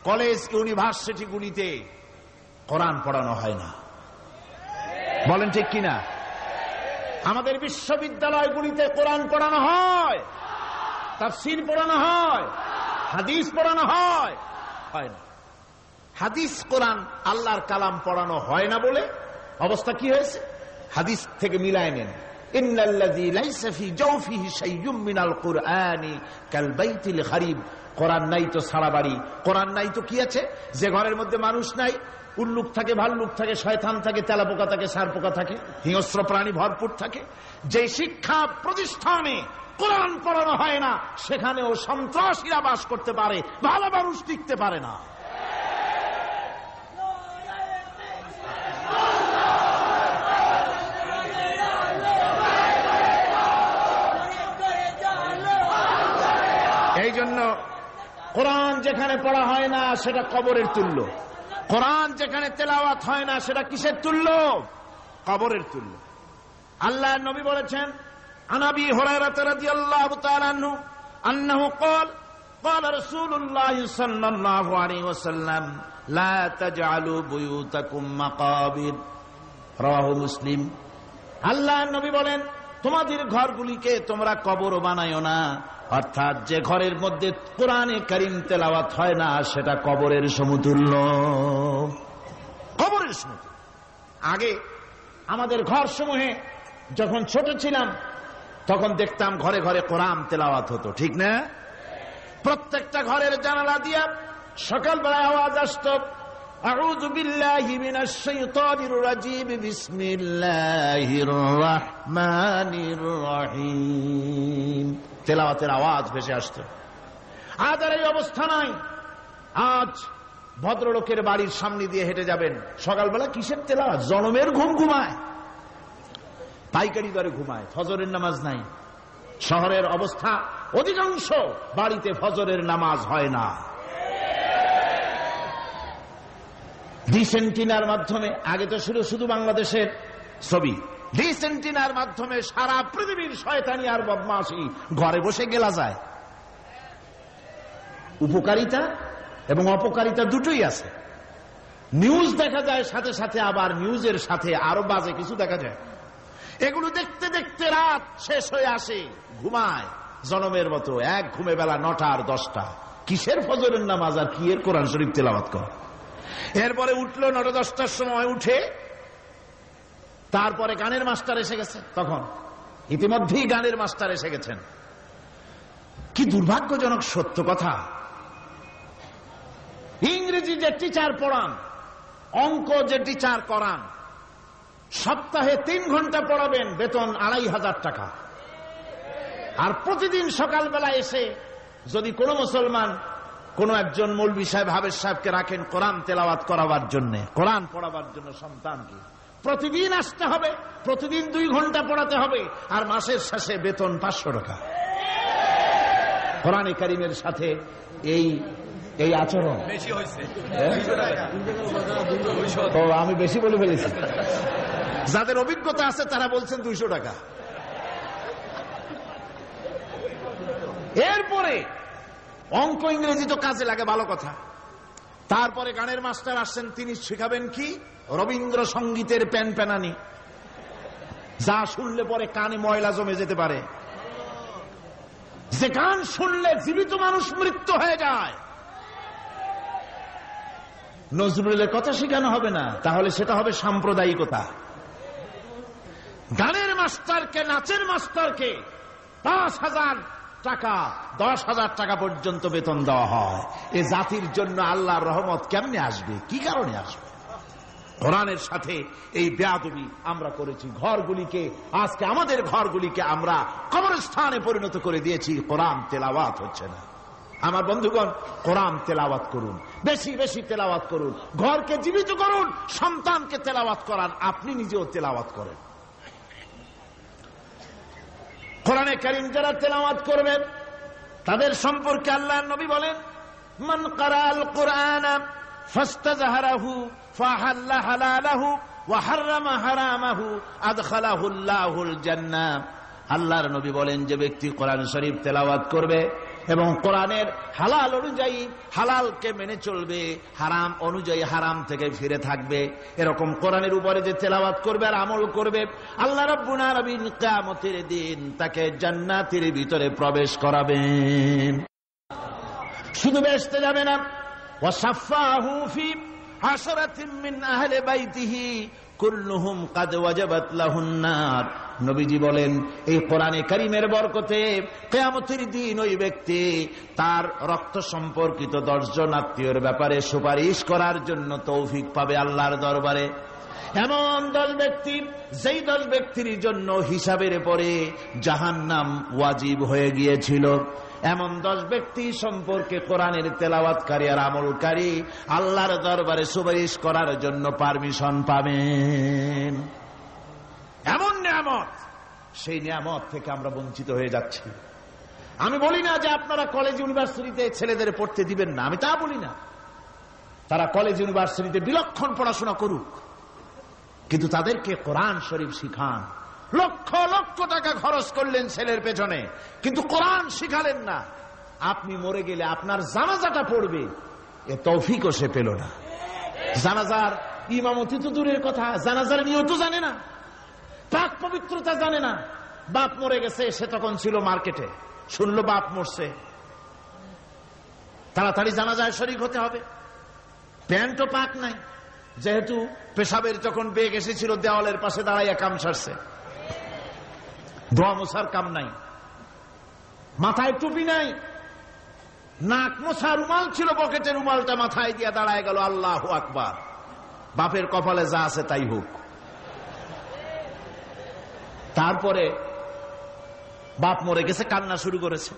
কলেজ, ইউনিভার্সিটিগুলিতে কোরআন পড়ানো হয় না। বলেন ঠিক কিনা? আমাদের বিশ্ববিদ্যালয়গুলিতে কোরআন পড়ানো হয়, তাফসীর পড়ানো হয়, হাদিস পড়ানো হয় না। হাদিস, কোরআন, আল্লাহর কালাম পড়ানো হয় না বলে অবস্থা কি হয়েছে? হাদিস থেকে মিলায় নেন। ইন্নাল্লাযী লাইসা ফী জাওফিহি শাইউম মিনাল কুরআনি কাল বাইতিল খারিব। কোরআন নাই তো সারা বাড়ি। কোরআন নাই তো কি আছে? যে ঘরের মধ্যে মানুষ নাই, উল্লুক থাকে, ভাল্লুক থাকে, শয়তান থাকে, তেলাপোকা থাকে, সারপোকা থাকে, হিংস্র প্রাণী ভরপুর থাকে। যে শিক্ষা প্রতিষ্ঠানে কোরআন পড়ানো হয় না, সেখানেও সন্ত্রাসীরা বাস করতে পারে, ভালো মানুষ টিকতে পারে না। এই জন্য কোরআন যেখানে পড়া হয় না, সেটা কবরের তুল্য। কোরআন যেখানে তেলাওয়াত হয় না, সেটা কিসের তুল্য? কবরের তুল্য। আল্লাহর নবী বলেছেন, আন আবি হুরায়রা রাদিয়াল্লাহু তাআলা আনহু আন্নাহু ক্বাল ক্বাল রাসূলুল্লাহ সাল্লাল্লাহু আলাইহি ওয়াসাল্লাম লা তাজআলু বুয়ুতাকুম মাকাবির। রাওয়াহু মুসলিম। আল্লাহর নবী বলেন, তোমাদের ঘরগুলিকে তোমরা কবর বানায়ো না। অর্থাৎ যে ঘরের মধ্যে কোরআনে কারীম তেলাওয়াত হয় না, সেটা কবরের সমতুল্য। কবরের সমতুল্য। আগে আমাদের ঘর সমূহে যখন ছোট ছিলাম, তখন দেখতাম ঘরে ঘরে কোরআন তেলাওয়াত হতো, ঠিক না? প্রত্যেকটা ঘরের জানালা দিয়া সকালবেলা আওয়াজ আসতো, আউযু বিল্লাহি মিনাশ শাইতানির রাজিম, বিসমিল্লাহির রহমানির রহিম। তেলাওয়াতের আওয়াজ ভেসে আসতো। আজ আর এই অবস্থা নাই। আজ ভদ্রলোকের বাড়ির সামনে দিয়ে হেঁটে যাবেন, সকালবেলা কিসের তেলাওয়াত? জনমের ঘুম ঘুমায়, পাইকারি দরে ঘুমায়, ফজরের নামাজ নাই। শহরের অবস্থা, অধিকাংশ বাড়িতে ফজরের নামাজ হয় না। ডিসেন্টিনার মাধ্যমে, আগে তো শুধু বাংলাদেশের ছবি, ডিসেন্টিনার মাধ্যমে সারা পৃথিবীর শয়তানি আর বদমাশি ঘরে বসে গেলা যায়। উপকারিতা এবং অপকারিতা দুটোই আছে। নিউজ দেখা যায় সাথে সাথে, আবার নিউজের সাথে আরো বাজে কিছু দেখা যায়। এগুলো দেখতে দেখতে রাত শেষ হয়ে আসে, ঘুমায় জনমের মতো, এক ঘুমে বেলা 9টা আর 10টা। কিসের ফজরের নামাজ আর কি এর কোরআন শরীফ তেলাওয়াত কর। এরপরে উঠলো 9টা 10টার সময়, উঠে তারপরে গানের মাস্টার এসে গেছে। তখন ইতিমধ্যেই গানের মাস্টার এসে গেছেন। কি দুর্ভাগ্যজনক সত্য কথা, ইংরেজি যে টিচার পড়ান, অঙ্ক যে টিচার করান, সপ্তাহে 3 ঘন্টা পড়াবেন, বেতন 2500 টাকা। আর প্রতিদিন সকালবেলা এসে যদি কোনো মুসলমান কোন একজন মৌলভী সাহেব, হাফেজ সাহেবকে রাখেন কোরআন তেলাওয়াত করাবার জন্য, কোরআন পড়াবার জন্য সন্তানকে, প্রতিদিন আসতে হবে, প্রতিদিন 2 ঘন্টা পড়াতে হবে, আর মাসের শেষে বেতন 500 টাকা। কোরআনে কারীমের সাথে এই আচরণ বেশি হয়েছে। আমি বেশি বলে ফেলেছি। যাদের অভিজ্ঞতা আছে তারা বলছেন 200 টাকা। এরপরে অঙ্ক ইংরেজি তো কাজে লাগে, ভালো কথা। তারপরে গানের মাস্টার আসছেন, তিনি শেখাবেন কি? রবীন্দ্রসঙ্গীতের প্যানপ্যানানি, যা শুনলে পরে কানে ময়লা জমে যেতে পারে, যে গান শুনলে জীবিত মানুষ মৃত্যু হয়ে যায়। নজরুলের কথা শেখানো হবে না, তাহলে সেটা হবে সাম্প্রদায়িকতা। গানের মাস্টারকে, নাচের মাস্টারকে 5,000 টাকা, 10,000 টাকা পর্যন্ত বেতন দেওয়া হয়। এ জাতির জন্য আল্লাহর রহমত কেমনে আসবে? কি কারণে আসবে? কোরআনের সাথে এই বেয়াদবি আমরা করেছি। ঘরগুলিকে, আজকে আমাদের ঘরগুলিকে আমরা কবরস্থানে পরিণত করে দিয়েছি। কোরআন তেলাওয়াত হচ্ছে না। আমার বন্ধুগণ, কোরআন তেলাওয়াত করুন, বেশি বেশি তেলাওয়াত করুন, ঘরকে জীবিত করুন, সন্তানকে তেলাওয়াত করান, আপনি নিজেও তেলাওয়াত করেন। কোরআনে কারীম যারা তেলাওয়াত করবেন তাদের সম্পর্কে আল্লাহর নবী বলেন, মান ক্বারাআল কুরআনা ফাস্তাযহারাহু ফাহাল্লা হালালাহু ওয়া হাররামা হারামাহু আদখালাহুল্লাহুল জান্নাহ। আল্লাহর নবী বলেন, যে ব্যক্তি কোরআন শরীফ তেলাওয়াত করবে এবং কোরআনের হালাল অনুযায়ী হালালকে মেনে চলবে, হারাম অনুযায়ী হারাম থেকে ফিরে থাকবে, এরকম কোরআনের উপরে যে তেলাওয়াত করবে আর আমল করবে, আল্লাহ রাব্বুল আলামিন কিয়ামতের দিন তাকে জান্নাতের ভিতরে প্রবেশ করাবেন। শুধু বেহেশতে যাবে না, ওয়াসাফাহু ফি আশরাতিন মিন আহলি বাইতিহি কুল্লুহুম কাদ ওয়াজাবাত লাহুন নার। নবীজি বলেন, এই কোরআনে কারীমের বরকতে কিয়ামতের দিন ওই ব্যক্তি তার রক্ত সম্পর্কিত 10 জন আত্মীয়ের ব্যাপারে সুপারিশ করার জন্য তৌফিক পাবে আল্লাহর দরবারে। এমন 10 ব্যক্তি, যেই 10 ব্যক্তির জন্য হিসাবের পরে জাহান্নাম ওয়াজিব হয়ে গিয়েছিল, এমন 10 ব্যক্তি সম্পর্কে কোরআনের তেলাওয়াতকারী আর আমলকারী আল্লাহর দরবারে সুপারিশ করার জন্য পারমিশন পাবেন। এমন নিয়ামত, সেই নিয়ামত থেকে আমরা বঞ্চিত হয়ে যাচ্ছি। আমি বলি না যে আপনারা কলেজ ইউনিভার্সিটিতে ছেলেদের পড়তে দিবেন না, আমি তা বলি না। তারা কলেজ ইউনিভার্সিটিতে বিলক্ষণ পড়াশোনা করুক, কিন্তু তাদেরকে কোরআন শরীফ শিখান। লক্ষ লক্ষ টাকা খরচ করলেন ছেলের পেছনে, কিন্তু কোরআন শিখালেন না। আপনি মরে গেলে আপনার জানাজাটা পড়বে, এ তৌফিকও সে পেল না। জানাজার ইমামতি তো দূরের কথা, জানাজার নিয়ত জানে না, পাক পবিত্রতা জানে না। বাপ মরে গেছে, সে তখন ছিল মার্কেটে, শুনলো বাপ মরছে, তাড়াতাড়ি জানাজায় শরীক হতে হবে। প্যান্টও পাক নাই, যেহেতু পেশাবের যখন বেগ এসেছিল দেওয়ালের পাশে দাঁড়াইয়া কাম সারছে। দোয়া মোছার কাম নাই, মাথায় টুপি নাই, নাক মোছা রুমাল ছিল পকেটে, রুমালটা মাথায় দিয়ে দাঁড়ায় গেল, আল্লাহু আকবার। বাপের কপালে যা আছে তাই হোক। তারপরে বাপ মরে গেছে, কান্না শুরু করেছে।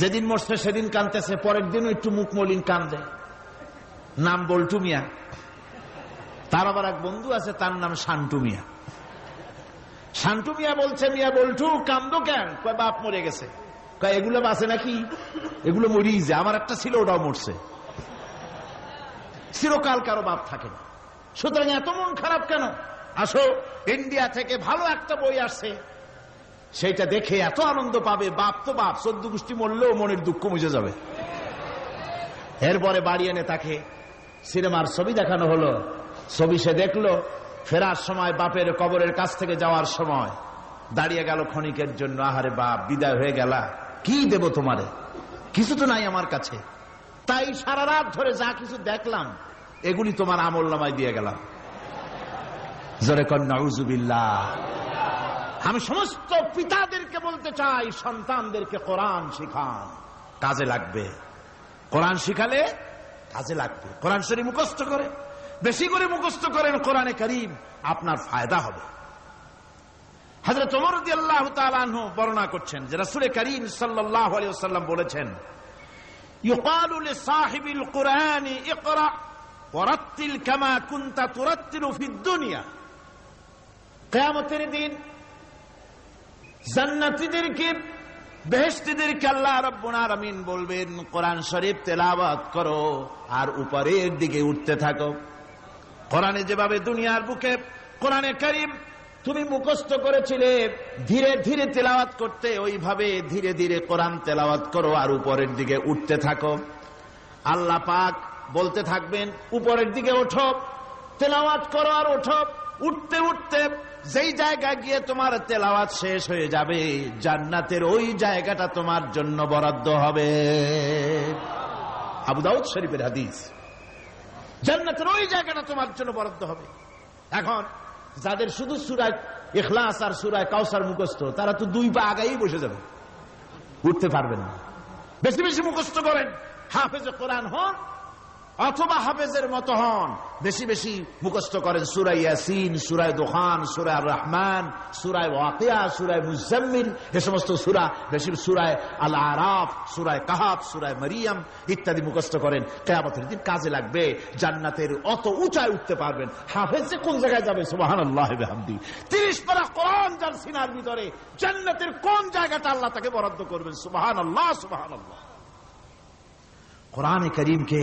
যেদিন মরছে সেদিন কানতেছে, পরের দিনও একটু মুখ মলিন কান্দে। নাম বল্টু মিয়া। তার আবার এক বন্ধু আছে, তার নাম শান্টু মিয়া। শান্টু মিয়া বলছে, মিয়া বল্টু কান্দো কেন? কয় বাপ মরে গেছে। কয় এগুলো বাঁচে নাকি? এগুলো মরিয়ে যায়, আমার একটা ছিল ওটাও মরছে। চিরকাল কারো বাপ থাকে না, সুতরাং এত মন খারাপ কেন? আসো, ইন্ডিয়া থেকে ভালো একটা বই আসছে, সেইটা দেখে এত আনন্দ পাবে। বাপ তো বাপ, 14 গোষ্ঠী মরলেও মনের দুঃখ মুছে যাবে। এরপরে বাড়ি এনে তাকে সিনেমার ছবি দেখানো হলো। ছবি সে দেখলো, ফেরার সময় বাপের কবরের কাছ থেকে যাওয়ার সময় দাঁড়িয়ে গেল ক্ষণিকের জন্য। আহারে বাপ, বিদায় হয়ে গেলা, কি দেব তোমারে? কিছু তো নাই আমার কাছে, তাই সারা রাত ধরে যা কিছু দেখলাম এগুলি তোমার আমল নামায় দিয়ে গেলাম। জোরে কর নাউজুবিল্লাহ। আমি সমস্ত পিতাদেরকে বলতে চাই, সন্তানদেরকে কোরআন শিখান, কাজে লাগবে। কোরআন শিখালে কাজে লাগবে। কোরআন শরীফ মুখস্থ করে, বেশি করে মুখস্থ করেন কোরআনে কারীম, আপনার ফায়দা হবে। হযরত ওমর রাদিয়াল্লাহু তাআলা আনহু বর্ণনা করছেন যে রাসূল কারীম সাল্লাল্লাহু আলাইহি ওয়াসাল্লাম বলেছেন, ইউকালু লিসাহিবিল কুরআনি ইকরা ওয়ারাত্তিল কামা কুনতা তুরাত্তিলু ফিদ দুনিয়া। কিয়ামতের দিন জান্নাতীদেরকে, বেহেশতীদেরকে আল্লাহ রাব্বুল আলামিন বলবেন, কোরআন শরীফ তেলাওয়াত করো আর উপরের দিকে উঠতে থাকো। কোরআনে যেভাবে দুনিয়ার বুকে কোরআনে কারীম তুমি মুখস্থ করেছিলে, ধীরে ধীরে তেলাওয়াত করতে, ওইভাবে ধীরে ধীরে কোরআন তেলাওয়াত করো আর উপরের দিকে উঠতে থাকো। আল্লাহ পাক বলতে থাকবেন, উপরের দিকে ওঠো, তেলাওয়াত করো আর ওঠো। উঠতে উঠতে যেই জায়গা গিয়ে তোমার তেলাওয়াত শেষ হয়ে যাবে, জান্নাতের ওই জায়গাটা তোমার জন্য বরাদ্দ হবে। আবু দাউদ শরীফের হাদিস। জান্নাতের ওই জায়গাটা তোমার জন্য বরাদ্দ হবে। এখন যাদের শুধু সূরা ইখলাস আর সূরা কাউসার মুখস্থ, তারা তো 2 পা আগাই বসে যাবে, উঠতে পারবেন না। বেশি বেশি মুখস্থ করেন, হাফেজে কোরআন হন অথবা হাফেজের মতো হন। বেশি বেশি মুখস্থ করেন সূরা ইয়াসিন, সূরা দুখান, সূরা রহমান, সূরা ওয়াকিয়া, সূরা মুজাম্মিল, এই সমস্ত সূরা, বেশি সূরা আল আরাফ, সূরা কাহাফ, সূরা মারিয়াম ইত্যাদি মুখস্থ করেন। কিয়ামতের দিন কাজে লাগবে। জান্নাতের অত উঁচায় উঠতে পারবেন। হাফেজে কোন জায়গায় যাবে? সুবহানাল্লাহি ওয়া বিহামদি। 30 পারা কোরআন যার সিনার ভিতরে, জান্নাতের কোন জায়গাটা আল্লাহ তাকে বরাদ্দ করবেন? সুবহানাল্লাহ, সুবহানাল্লাহ। কোরআনে কারীমকে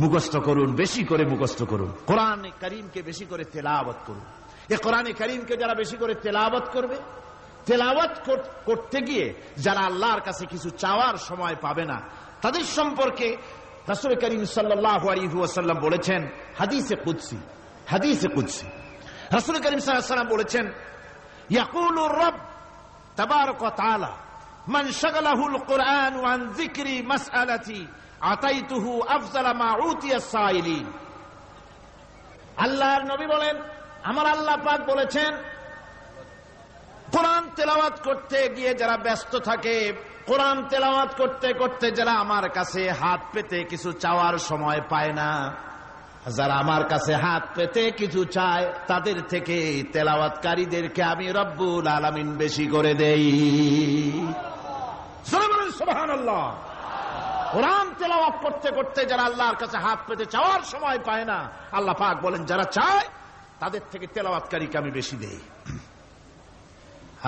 মুখস্থ করুন, বেশি করে মুখস্থ করুন। কোরআনে কারীমকে বেশি করে তেলাওয়াত করুন। এই কোরআনে কারীমকে যারা বেশি করে তেলাওয়াত করবে, তেলাওয়াত করতে গিয়ে যারা আল্লাহর কাছে কিছু চাওয়ার সময় পাবে না, তাদের সম্পর্কে রাসূল কারীম সাল্লাল্লাহু আলাইহি ওয়াসাল্লাম বলেছেন হাদিসে কুদসি। হাদিসে কুদসি রাসূল কারীম সাল্লাল্লাহু আলাইহি ওয়াসাল্লাম বলেছেন, ইয়াকুলু রাব তাবারাক ওয়া তাআলা মান শাগালাহুল কুরআন আন যিকরি মাসআলাতি আতাইতুহু আফজালা মা উতিয়া সাইলিন। আল্লাহর নবী বলেন, আমার আল্লাহ পাক বলেছেন, কোরআন তেলাওয়াত করতে গিয়ে যারা ব্যস্ত থাকে, কোরআন তেলাওয়াত করতে করতে যারা আমার কাছে হাত পেতে কিছু চাওয়ার সময় পায় না, যারা আমার কাছে হাত পেতে কিছু চায়, তাদের থেকে তেলাওয়াতকারীদেরকে আমি রব্বুল আলামিন বেশি করে দেই। সুবহানাল্লাহ। কোরআন তেলাওয়াত করতে করতে যারা আল্লাহর কাছে হাত পেতে চাওয়ার সময় পায় না, আল্লাহ পাক বলেন যারা চায় তাদের থেকে তেলাওয়াতকারীকে আমি বেশি দেই।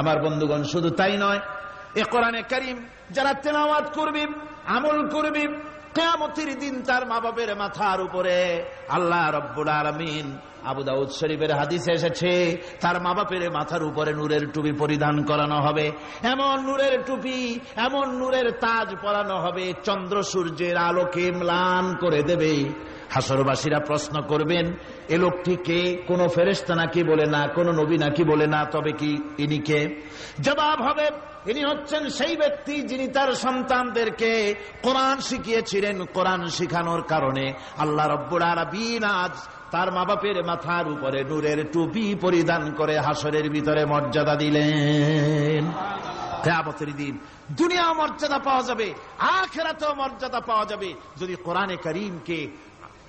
আমার বন্ধুগণ, শুধু তাই নয়, এই কোরআনে কারীম যারা তেলাওয়াত করবে, আমল করবে, কিয়ামতের দিন তার মা বাপের মাথার উপরে আল্লাহ রাব্বুল আলামিন, আবু দাউদ শরীফের হাদিসে এসেছে, তার মা বাপের মাথার উপরে নূরের টুপি পরিধান করানো হবে। এমন নূরের টুপি, এমন নূরের তাজ পরানো হবে, চন্দ্র সূর্যের আলোকে ম্লান করে দেবে। হাসরবাসীরা প্রশ্ন করবেন, এ লোকটি কে? কোন ফেরেশতা নাকি? বলে না। কোন নবী নাকি? বলে না। তবে কি ইনি কে? জবাব হবে, ইনি হচ্ছেন সেই ব্যক্তি যিনি তার সন্তানদেরকে কোরআন শিখিয়েছিলেন। কোরআন শিখানোর কারণে আল্লাহ রাব্বুল আলামিন আজ তার মা বাপের মাথার উপরে নূরের টুপি পরিধান করে হাসরের ভিতরে মর্যাদা দিলেন। কিয়ামতের দিন দুনিয়া মর্যাদা পাওয়া যাবে, আখিরাতেও মর্যাদা পাওয়া যাবে যদি কোরআনে কারীমকে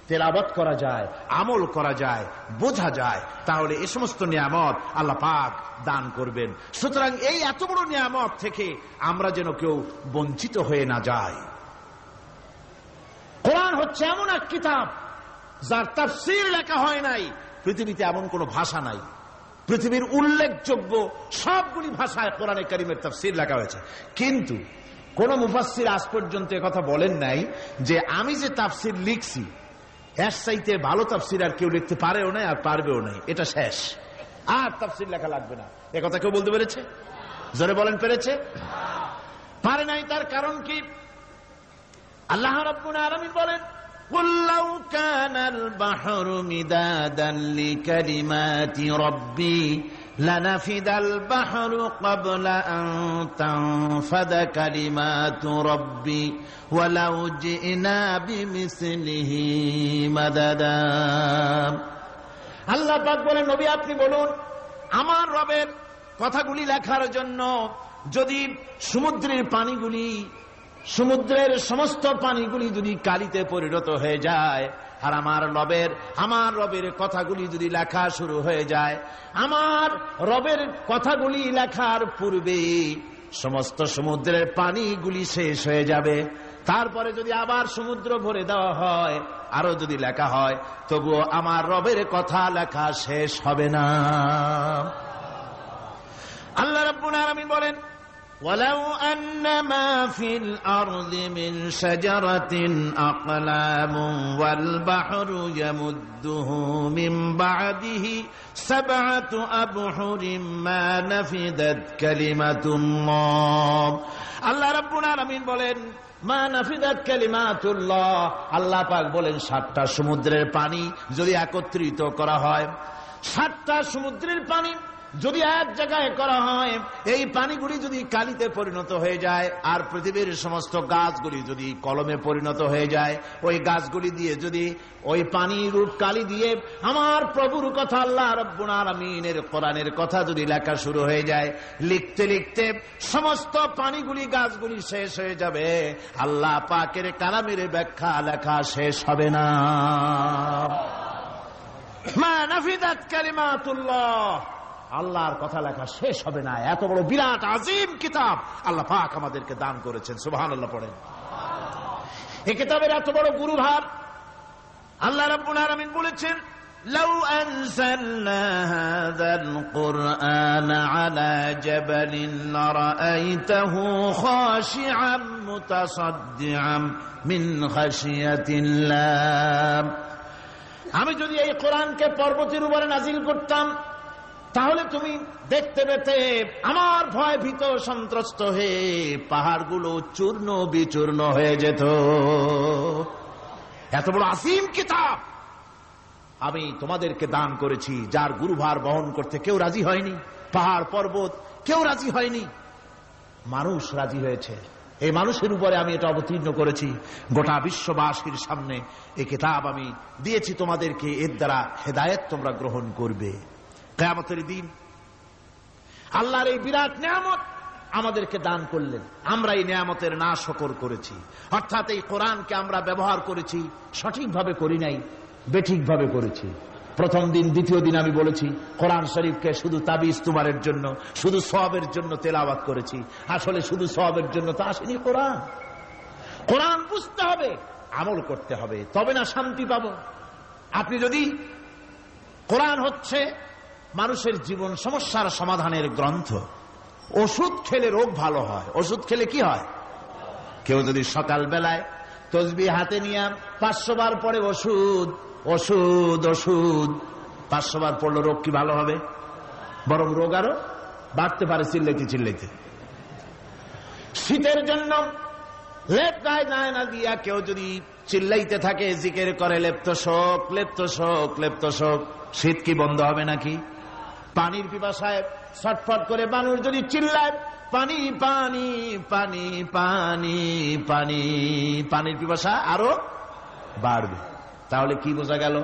তেলাওয়াত করা যায়, আমল করা যায়, বোঝা যায়, তাহলে এই সমস্ত নিয়ামত আল্লাহ পাক দান করবেন। সুতরাং এই এত বড় নিয়ামত থেকে আমরা যেন কেউ বঞ্চিত হয়ে না যাই। কোরআন হচ্ছে এমন এক কিতাব যার তাফসীর লেখা হয় নাই। পৃথিবীতে এমন কোন ভাষা নাই, পৃথিবীর উল্লেখযোগ্য সবগুলি ভাষায় কোরআনে কারীমের তাফসীর লেখা হয়েছে, কিন্তু কোন মুফাসসির আজ পর্যন্ত কথা বলেন নাই যে আমি যে তাফসীর লিখছি এর চাইতে ভালো তাফসীর আর কেউ লিখতে পারেও নাই আর পারবেও নাই, এটা শেষ, আর তাফসীর লেখা লাগবে না। একথা কেউ বলতে পেরেছে? জোরে বলেন, পেরেছে? পারে নাই। তার কারণ কি? আল্লাহ রাব্বুল আলামিন বলেন, قُلْ لَوْ كَانَ الْبَحْرُ مِدَادًا لِكَلِمَاتِ رَبِّي لَنَفِدَ الْبَحْرُ قَبْلَ أَن تَنفَدَ كَلِمَاتُ رَبِّي وَلَوْ جِئْنَا بِمِثْلِهِ مَدَدًا। আল্লাহ পাক বলেন, নবী আপনি বলুন, আমার রবের কথাগুলি লেখার জন্য যদি সমুদ্রের পানিগুলি, সমুদ্রের সমস্ত পানিগুলি যদি কালিতে পরিণত হয়ে যায়, আর আমার রবের কথাগুলি যদি লেখা শুরু হয়ে যায়, আমার রবের কথাগুলি লেখার পূর্বে সমস্ত সমুদ্রের পানিগুলি শেষ হয়ে যাবে, তারপরে যদি আবার সমুদ্র ভরে দেওয়া হয়, আরো যদি লেখা হয়, তবুও আমার রবের কথা লেখা শেষ হবে না। আল্লাহ রাব্বুল আলামিন বলেন, وَلَوْ أَنَّ مَا فِي الْأَرْضِ مِنْ شَجَرَةٍ أَقْلَامٌ وَالْبَحْرُ يَمُدُّهُ مِنْ بَعْدِهِ سَبْعَةُ أَبْحُرٍ مَا نَفِدَتْ كَلِمَةُ اللَّهِ। আল্লাহ রাব্বুল আলামিন বলেন, মা নাফিদাত কালিমাতুল্লাহ, আল্লাহ পাক বলেন 7টা সমুদ্রের পানি যদি একত্রিত করা হয়, 7টা সমুদ্রের পানি যদি এক জায়গায় করা হয়, এই পানিগুলি যদি কালিতে পরিণত হয়ে যায়, আর পৃথিবীর সমস্ত গাছগুলি যদি কলমে পরিণত হয়ে যায়, ওই গাছগুলি দিয়ে যদি ওই পানি রূপ কালি দিয়ে আমার প্রভুর কথা, আল্লাহ রাব্বুল আলামিনের কোরআনের কথা যদি লেখা শুরু হয়ে যায়, লিখতে লিখতে সমস্ত পানিগুলি, গাছগুলি শেষ হয়ে যাবে, আল্লাহ পাকের কালামের ব্যাখ্যা লেখা শেষ হবে না। মা নাফিদাত কালিমাতুল্লাহ, আল্লাহর কথা লেখা শেষ হবে না। এত বড় বিরাট আজিম কিতাব আল্লাহ পাক আমাদেরকে দান করেছেন, সুবহানাল্লাহ পড়েন। এই কিতাবের এত বড় গুরুভার আল্লাহ রাব্বুল আলামিন বলেছেন, লাউ আনজালনা হাযাল কুরআনা আলা জাবালিন লারাআইতাহু খাশিআম মুতাসাদ্দিআম মিন খাশিয়াতিল্লাহ। আমি যদি এই কোরআনকে পর্বতের উপরে নাজিল করতাম, তাহলে তুমি দেখতে পেতে আমার ভয় ভীত সন্ত্রস্ত হয়ে পাহাড়গুলো চূর্ণ বিচূর্ণ হয়ে যেত। এত বড় আসিম কিতাব আমি তোমাদেরকে দান করেছি, যার গুরুভার বহন করতে কেউ রাজি হয়নি, পাহাড় পর্বত কেউ রাজি হয়নি, মানুষ রাজি হয়েছে। এই মানুষের উপরে আমি এটা অবতীর্ণ করেছি, গোটা বিশ্ববাসীর সামনে এই কিতাব আমি দিয়েছি তোমাদেরকে, এর দ্বারা হেদায়েত তোমরা গ্রহণ করবে। কিয়ামতের দিন আল্লাহর এই বিরাট নিয়ামত আমাদেরকে দান করলেন, আমরা এই নিয়ামতের না শকর করেছি, অর্থাৎ এই কোরআনকে আমরা ব্যবহার করেছি সঠিকভাবে করি নাই, বেঠিকভাবে করেছি। প্রথম দিন দ্বিতীয় দিন আমি বলেছি কোরআন শরীফকে শুধু তাবিজ তুমারের জন্য, শুধু সওয়াবের জন্য তেলাওয়াত করেছি। আসলে শুধু সওয়াবের জন্য তো আসেনি কোরআন। কোরআন বুঝতে হবে, আমল করতে হবে, তবে না শান্তি পাবো। আপনি যদি, কোরআন হচ্ছে মানুষের জীবন সমস্যার সমাধানের গ্রন্থ। ওষুধ খেলে রোগ ভালো হয়, ওষুধ খেলে কি হয়? কেউ যদি সকাল বেলায় তসবিহ হাতে নিয়ে 500 বার পরে ওষুধ ওষুধ ওষুধ 500 বার পড়লো, রোগ কি ভালো হবে? বরং রোগ আরো বাড়তে পারে চিল্লাইতে চিল্লাইতে। শীতের জন্য লেপ গায়ে যায় না দিয়া কেউ যদি চিল্লাইতে থাকে, জিকির করে লেপ্ত শোক লেপ্ত শোক লেপ্ত শোক, শীত কি বন্ধ হবে নাকি? পানির পিপাসায় ছটফট করে মানুষ যদি চিল্লায় পানি পানি পানি পানি পানি, পানির পিপাসা আরো বাড়বে। তাহলে কি বোঝা গেল?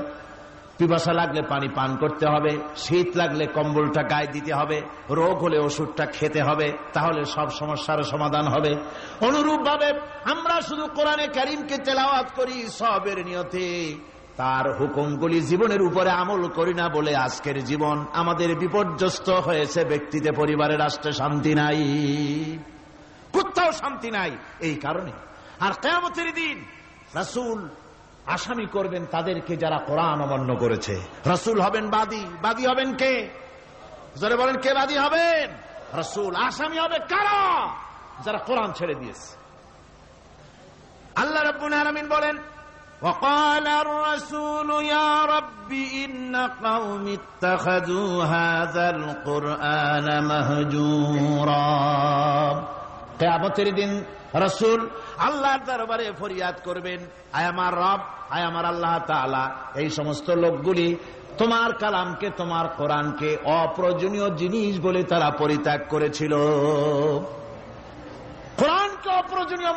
পিপাসা লাগলে পানি পান করতে হবে, শীত লাগলে কম্বলটা গায়ে দিতে হবে, রোগ হলে ওষুধটা খেতে হবে, তাহলে সব সমস্যার সমাধান হবে। অনুরূপভাবে আমরা শুধু কোরআনে কারীমকে তেলাওয়াত করি সওয়াবের নিয়তে, তার হুকুমগুলি জীবনের উপরে আমল করি না বলে আজকের জীবন আমাদের বিপর্যস্ত হয়েছে। ব্যক্তিতে, পরিবারে, রাষ্ট্রে শান্তি নাই, কোথাও শান্তি নাই এই কারণে। আর কিয়ামতের দিন রাসূল আসামি করবেন তাদেরকে যারা কোরআন অমান্য করেছে। রাসূল হবেন বাদী। বাদী হবেন কে? যারা বলেন কে বাদী হবেন? রাসূল। আসামি হবে কারা? যারা কোরআন ছেড়ে দিয়েছে। আল্লাহ রাব্বুল আলামিন বলেন وقال الرسول يا رب إن قومي اتخذوا هذا القرآن مهجورا। কিয়ামতের দিন রাসূল আল্লাহর দরবারে ফরিয়াদ করবেন, আয় আমার রব, আয় আমার আল্লাহ তাআলা, এই সমস্ত লোকগুলি তোমার কালামকে, তোমার কোরআনকে অপ্রয়োজনীয় জিনিস বলে তারা পরিত্যাগ করেছিল। কোরআনকে অপ্রয়োজনীয়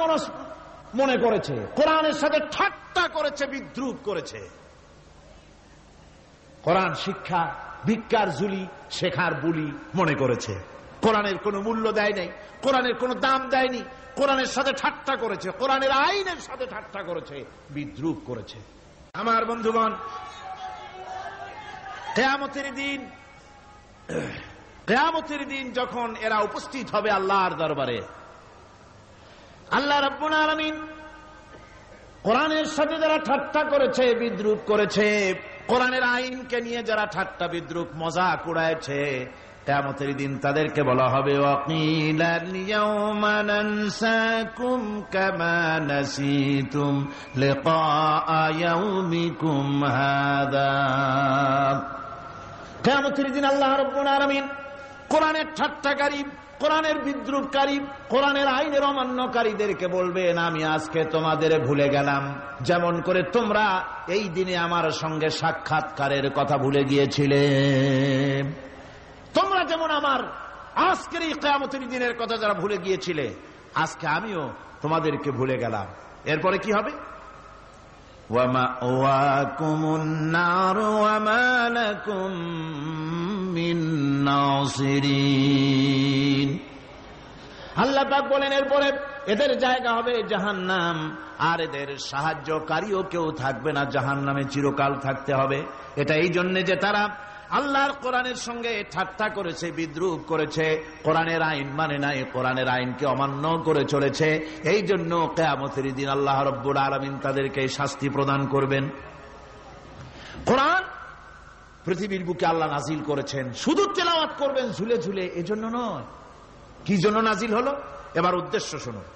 মনে করেছে, কোরআনের সাথে ঠাট্টা করেছে, বিদ্রুপ করেছে। কোরআন শিক্ষা ভিক্ষার ঝুলি, শেখার বুলি মনে করেছে। কোরআনের কোনো মূল্য দেয় নাই, কোরআনের কোনো দাম দেয়নি, কোরআনের সাথে ঠাট্টা করেছে, কোরআনের আইনের সাথে ঠাট্টা করেছে, বিদ্রুপ করেছে। আমার বন্ধুগণ, কিয়ামতের দিন যখন এরা উপস্থিত হবে আল্লাহর দরবারে, আল্লাহ রাব্বুল আলামিন কোরআনের সাথে যারা ঠাট্টা করেছে, বিদ্রুপ করেছে, কোরআনের আইনকে নিয়ে যারা ঠাট্টা বিদ্রুপ মজাক উড়াইছে, কিয়ামতের দিন তাদেরকে বলা হবে ওয়াকিলাল ইয়াওমা নানসাকুম কামা নাসিতুম লিকা ইয়াউমিকুম হাযা। কিয়ামতের দিন আল্লাহ রাব্বুল আলামিন কোরআনের ঠাট্টাকারী, কোরআনের বিদ্রুপকারী, কোরআনের আইনের অমান্যকারীদেরকে বলবেন আমি আজকে তোমাদের ভুলে গেলাম, যেমন করে তোমরা এই দিনে আমার সঙ্গে সাক্ষাৎকারের কথা ভুলে গিয়েছিলে। তোমরা যেমন আমার আজকের এই কিয়ামতের দিনের কথা যারা ভুলে গিয়েছিলে, আজকে আমিও তোমাদেরকে ভুলে গেলাম। এরপরে কি হবে? ওয়ামাওয়াকুমুন নার ওয়া মা লাকুম মিন নাসিরিন। আল্লাহ পাক বলেন এরপরে এদের জায়গা হবে জাহান্নাম, আর এদের সাহায্যকারীও কেউ থাকবে না, জাহান্নামে চিরকাল থাকতে হবে। এটা এই জন্য যে তারা আল্লাহর কোরআনের সঙ্গে ঠাট্টা করেছে, বিদ্রুপ করেছে, কোরআনের আইন মানে নাই, কোরআনের আইনকে অমান্য করে চলেছে। এই জন্য কিয়ামতের দিন আল্লাহ রাব্বুল আলামিন তাদেরকে শাস্তি প্রদান করবেন। কোরআন পৃথিবীর বুকে আল্লাহ নাজিল করেছেন, শুধু তেলাওয়াত করবেন ঝুলে ঝুলে, এজন্য নয়। কি জন্য নাজিল হলো? এবার উদ্দেশ্য শুনুন।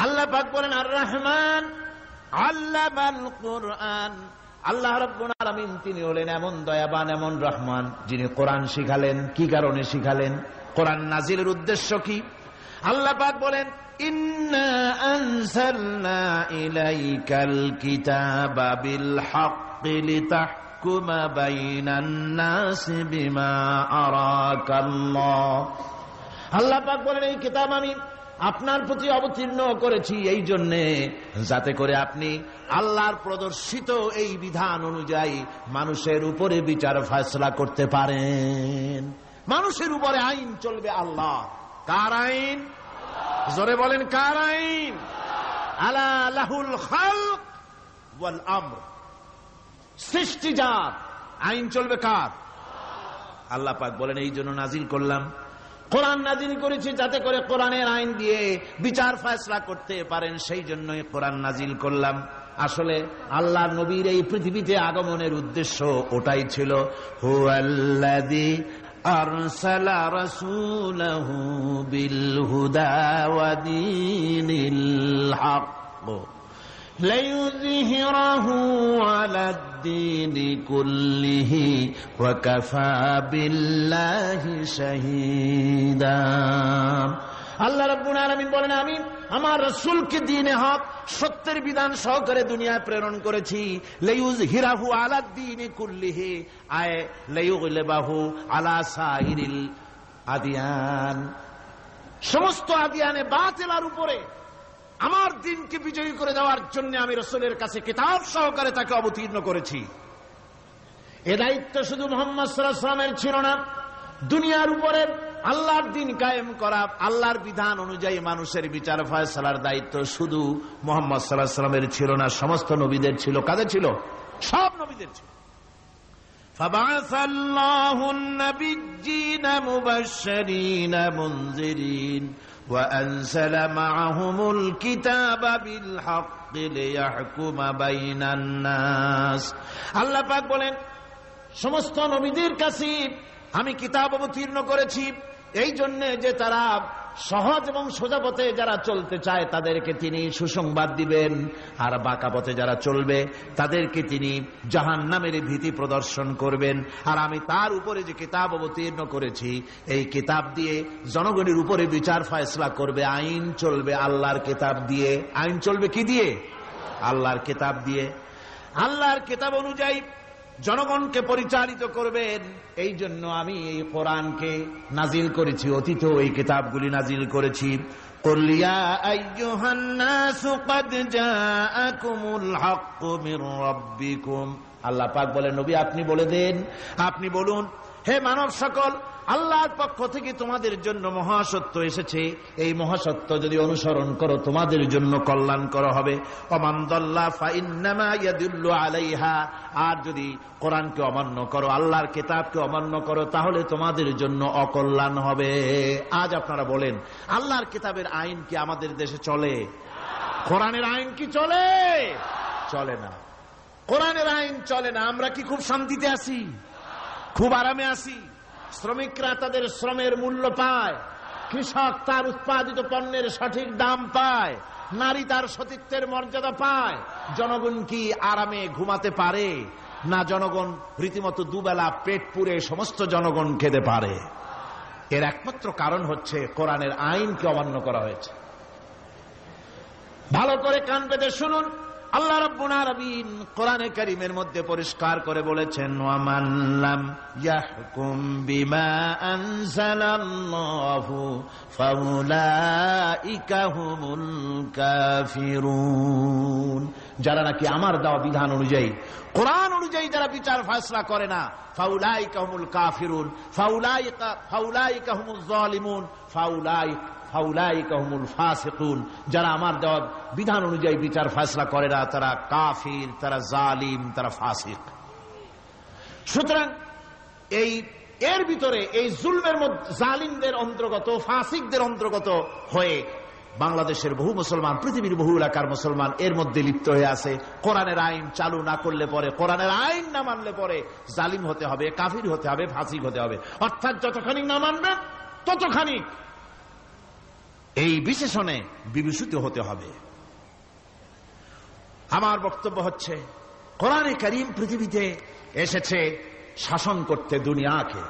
আল্লাহ পাক বলেন আর রহমান আল্লামাল কোরআন। আল্লাহ রাব্বুল আলামিন তিনি হলেন এমন দয়াবান, এমন রহমান, যিনি কোরআন শিখালেন। কি কারণে শিখালেন? কোরআন নাজিলের উদ্দেশ্য কি? আল্লাহ পাক বলেন ইন্না আনজালনা ইলাইকাল কিতাবা বিল হাক্কি লিতাহকুমা বাইনান নাসি বিমা আরাকাল্লাহ। আল্লাহ পাক বলেন এই কিতাব আমি আপনার প্রতি অবতীর্ণ করেছি এই জন্যে যাতে করে আপনি আল্লাহর প্রদর্শিত এই বিধান অনুযায়ী মানুষের উপরে বিচার ফয়সালা করতে পারেন। মানুষের উপরে আইন চলবে আল্লাহ। কার আইন? জোরে বলেন কার আইন? আলা লাহুল খালক ওয়াল আমর। সৃষ্টিজাত আইন চলবে কার? আল্লাহ পাক বলেন এই জন্য নাজিল করলাম, কোরআন নাজিল করেছি যাতে করে কোরআনের আইন দিয়ে বিচার ফয়সালা করতে পারেন, সেই জন্যই কোরআন নাজিল করলাম। আসলে আল্লাহর নবীর এই পৃথিবীতে আগমনের উদ্দেশ্য ওটাই ছিল। হুয়াল্লাযী আরসালা রাসূলাহু বিল হুদা ওয়া দীনিল হক লিইয়ুযহিরাহু আলাদ-দীনি কুল্লিহি ওয়া কাফা বিল্লাহি শাহীদা। আল্লাহ রাব্বুল আলামিন বলেন আমি আমার রাসূলকে দ্বীনে হক, সত্যের বিধান সহকারে দুনিয়ায় প্রেরণ করেছি। লিইয়ুযহিরাহু আলাদ-দীনি কুল্লিহি আয় লিইয়ুগলিবাহু আলা সাইরিল আদিয়ান। সমস্ত আদিয়ানে বাতিলের উপরে আমার দিনকে বিজয়ী করে দেওয়ার জন্য আমি রাসূলের কাছে কিতাব সহকারে তাকে অবতীর্ণ করেছি। এ দায়িত্ব শুধু মুহাম্মদ সাল্লাল্লাহু আলাইহি ওয়াসাল্লামের ছিল না, দুনিয়ার উপরে আল্লাহর দ্বীন কায়েম করা, আল্লাহর বিধান অনুযায়ী মানুষের বিচার ফয়সালার দায়িত্ব শুধু মুহাম্মদ সাল্লাল্লাহু আলাইহি ওয়াসাল্লামের ছিল না, সমস্ত নবীদের ছিল। কাদের ছিল? সব নবীদের ছিল। فبعث الله النبيين مبشرين منذرين وأنزل معهم الكتاب بالحق ليحكم بين الناس। আল্লাহ পাক বলেন, সমস্ত নবীদের কাছে আমি কিতাব অবতীর্ণ করেছি এই জন্য যে তারা সহজ এবং সোজা পথে যারা চলতে চায় তাদেরকে তিনি সুসংবাদ দিবেন, আর বাঁকা পথে যারা চলবে তাদেরকে তিনি জাহান্নামের ভীতি প্রদর্শন করবেন। আর আমি তার উপরে যে কিতাব অবতীর্ণ করেছি এই কিতাব দিয়ে জনগণের উপরে বিচার ফয়সলা করবে, আইন চলবে আল্লাহর কিতাব দিয়ে। আইন চলবে কি দিয়ে? আল্লাহর কিতাব দিয়ে। আল্লাহর কিতাব অনুযায়ী জনগণকে পরিচালিত করবেন। এই জন্য আমি এই কোরআনকে নাজিল করেছি, অতীত এই কিতাবগুলি নাজিল করেছি। কুল ইয়া আইয়ুহান নাসু ক্বাদ জাআকুমুল হাক্কু মির রাব্বিকুম। আল্লাহ পাক বলেন, নবী আপনি বলে দেন, আপনি বলুন, হে মানব সকল, আল্লাহর পক্ষ থেকে তোমাদের জন্য মহাসত্য এসেছে। এই মহাসত্য যদি অনুসরণ করো তোমাদের জন্য কল্যাণকর হবে। ওমান দাল্লা ফাইন্নামা ইয়াদুল্লু আলাইহা। আর যদি কোরআনকে অমান্য করো, আল্লাহর কিতাবকে অমান্য করো, তাহলে তোমাদের জন্য অকল্যাণ হবে। আজ আপনারা বলেন, আল্লাহর কিতাবের আইন কি আমাদের দেশে চলে? কোরআনের আইন কি চলে? চলে না। কোরআনের আইন চলে না। আমরা কি খুব শান্তিতে আছি? খুব আরামে আছি? শ্রমিকরা তাদের শ্রমের মূল্য পায়, কৃষক তার উৎপাদিত পণ্যের সঠিক দাম পায়, নারী তার সতীত্বের মর্যাদা পায়। জনগণ কি আরামে ঘুমাতে পারে? না, জনগণ রীতিমতো দুবেলা পেট পুরে সমস্ত জনগণ খেতে পারে। এর একমাত্র কারণ হচ্ছে কোরআনের আইনকে অমান্য করা হয়েছে। ভালো করে কান পেতে শুনুন, আল্লাহ রাব্বুল আলামিন কোরআনে কারীমের মধ্যে পরিষ্কার করে বলেছেন, ওয়া মান লাম ইয়াহকুম বিমা আনজালাল্লাহু ফাউলাইকা হুমুল কাফিরুন। যারা নাকি আমার দেওয়া বিধান অনুযায়ী, কোরআন অনুযায়ী যারা বিচার ফয়সালা করে না, ফাউলাইকা হুমুল কাফিরুন, ফাউলাইকা হুমুজ জালিমুন, ফাউলাইকা হুমুল ফাসিকুন। যারা আমার দেওয়া বিধান অনুযায়ী বিচার ফয়সালা করে না তারা কাফির, তারা জালিম, তারা ফাসিক। সুতরাং এর ভিতরে এই জুলমের মধ্যে জালিমদের অন্তর্গত, ফাসিকদের অন্তর্গত হয়ে বাংলাদেশের বহু মুসলমান, পৃথিবীর বহু এলাকার মুসলমান এর মধ্যে লিপ্ত হয়ে আছে। কোরআনের আইন চালু না করলে পরে, কোরআনের আইন না মানলে পরে জালিম হতে হবে, কাফির হতে হবে, ফাসিক হতে হবে। অর্থাৎ যতখানি না মানবেন ততখানি এই বিশেষণে বিভূষিত হতে হবে। আমার বক্তব্য হচ্ছে, কোরআনে কারীম পৃথিবীতে এসেছে শাসন করতে দুনিয়াকে।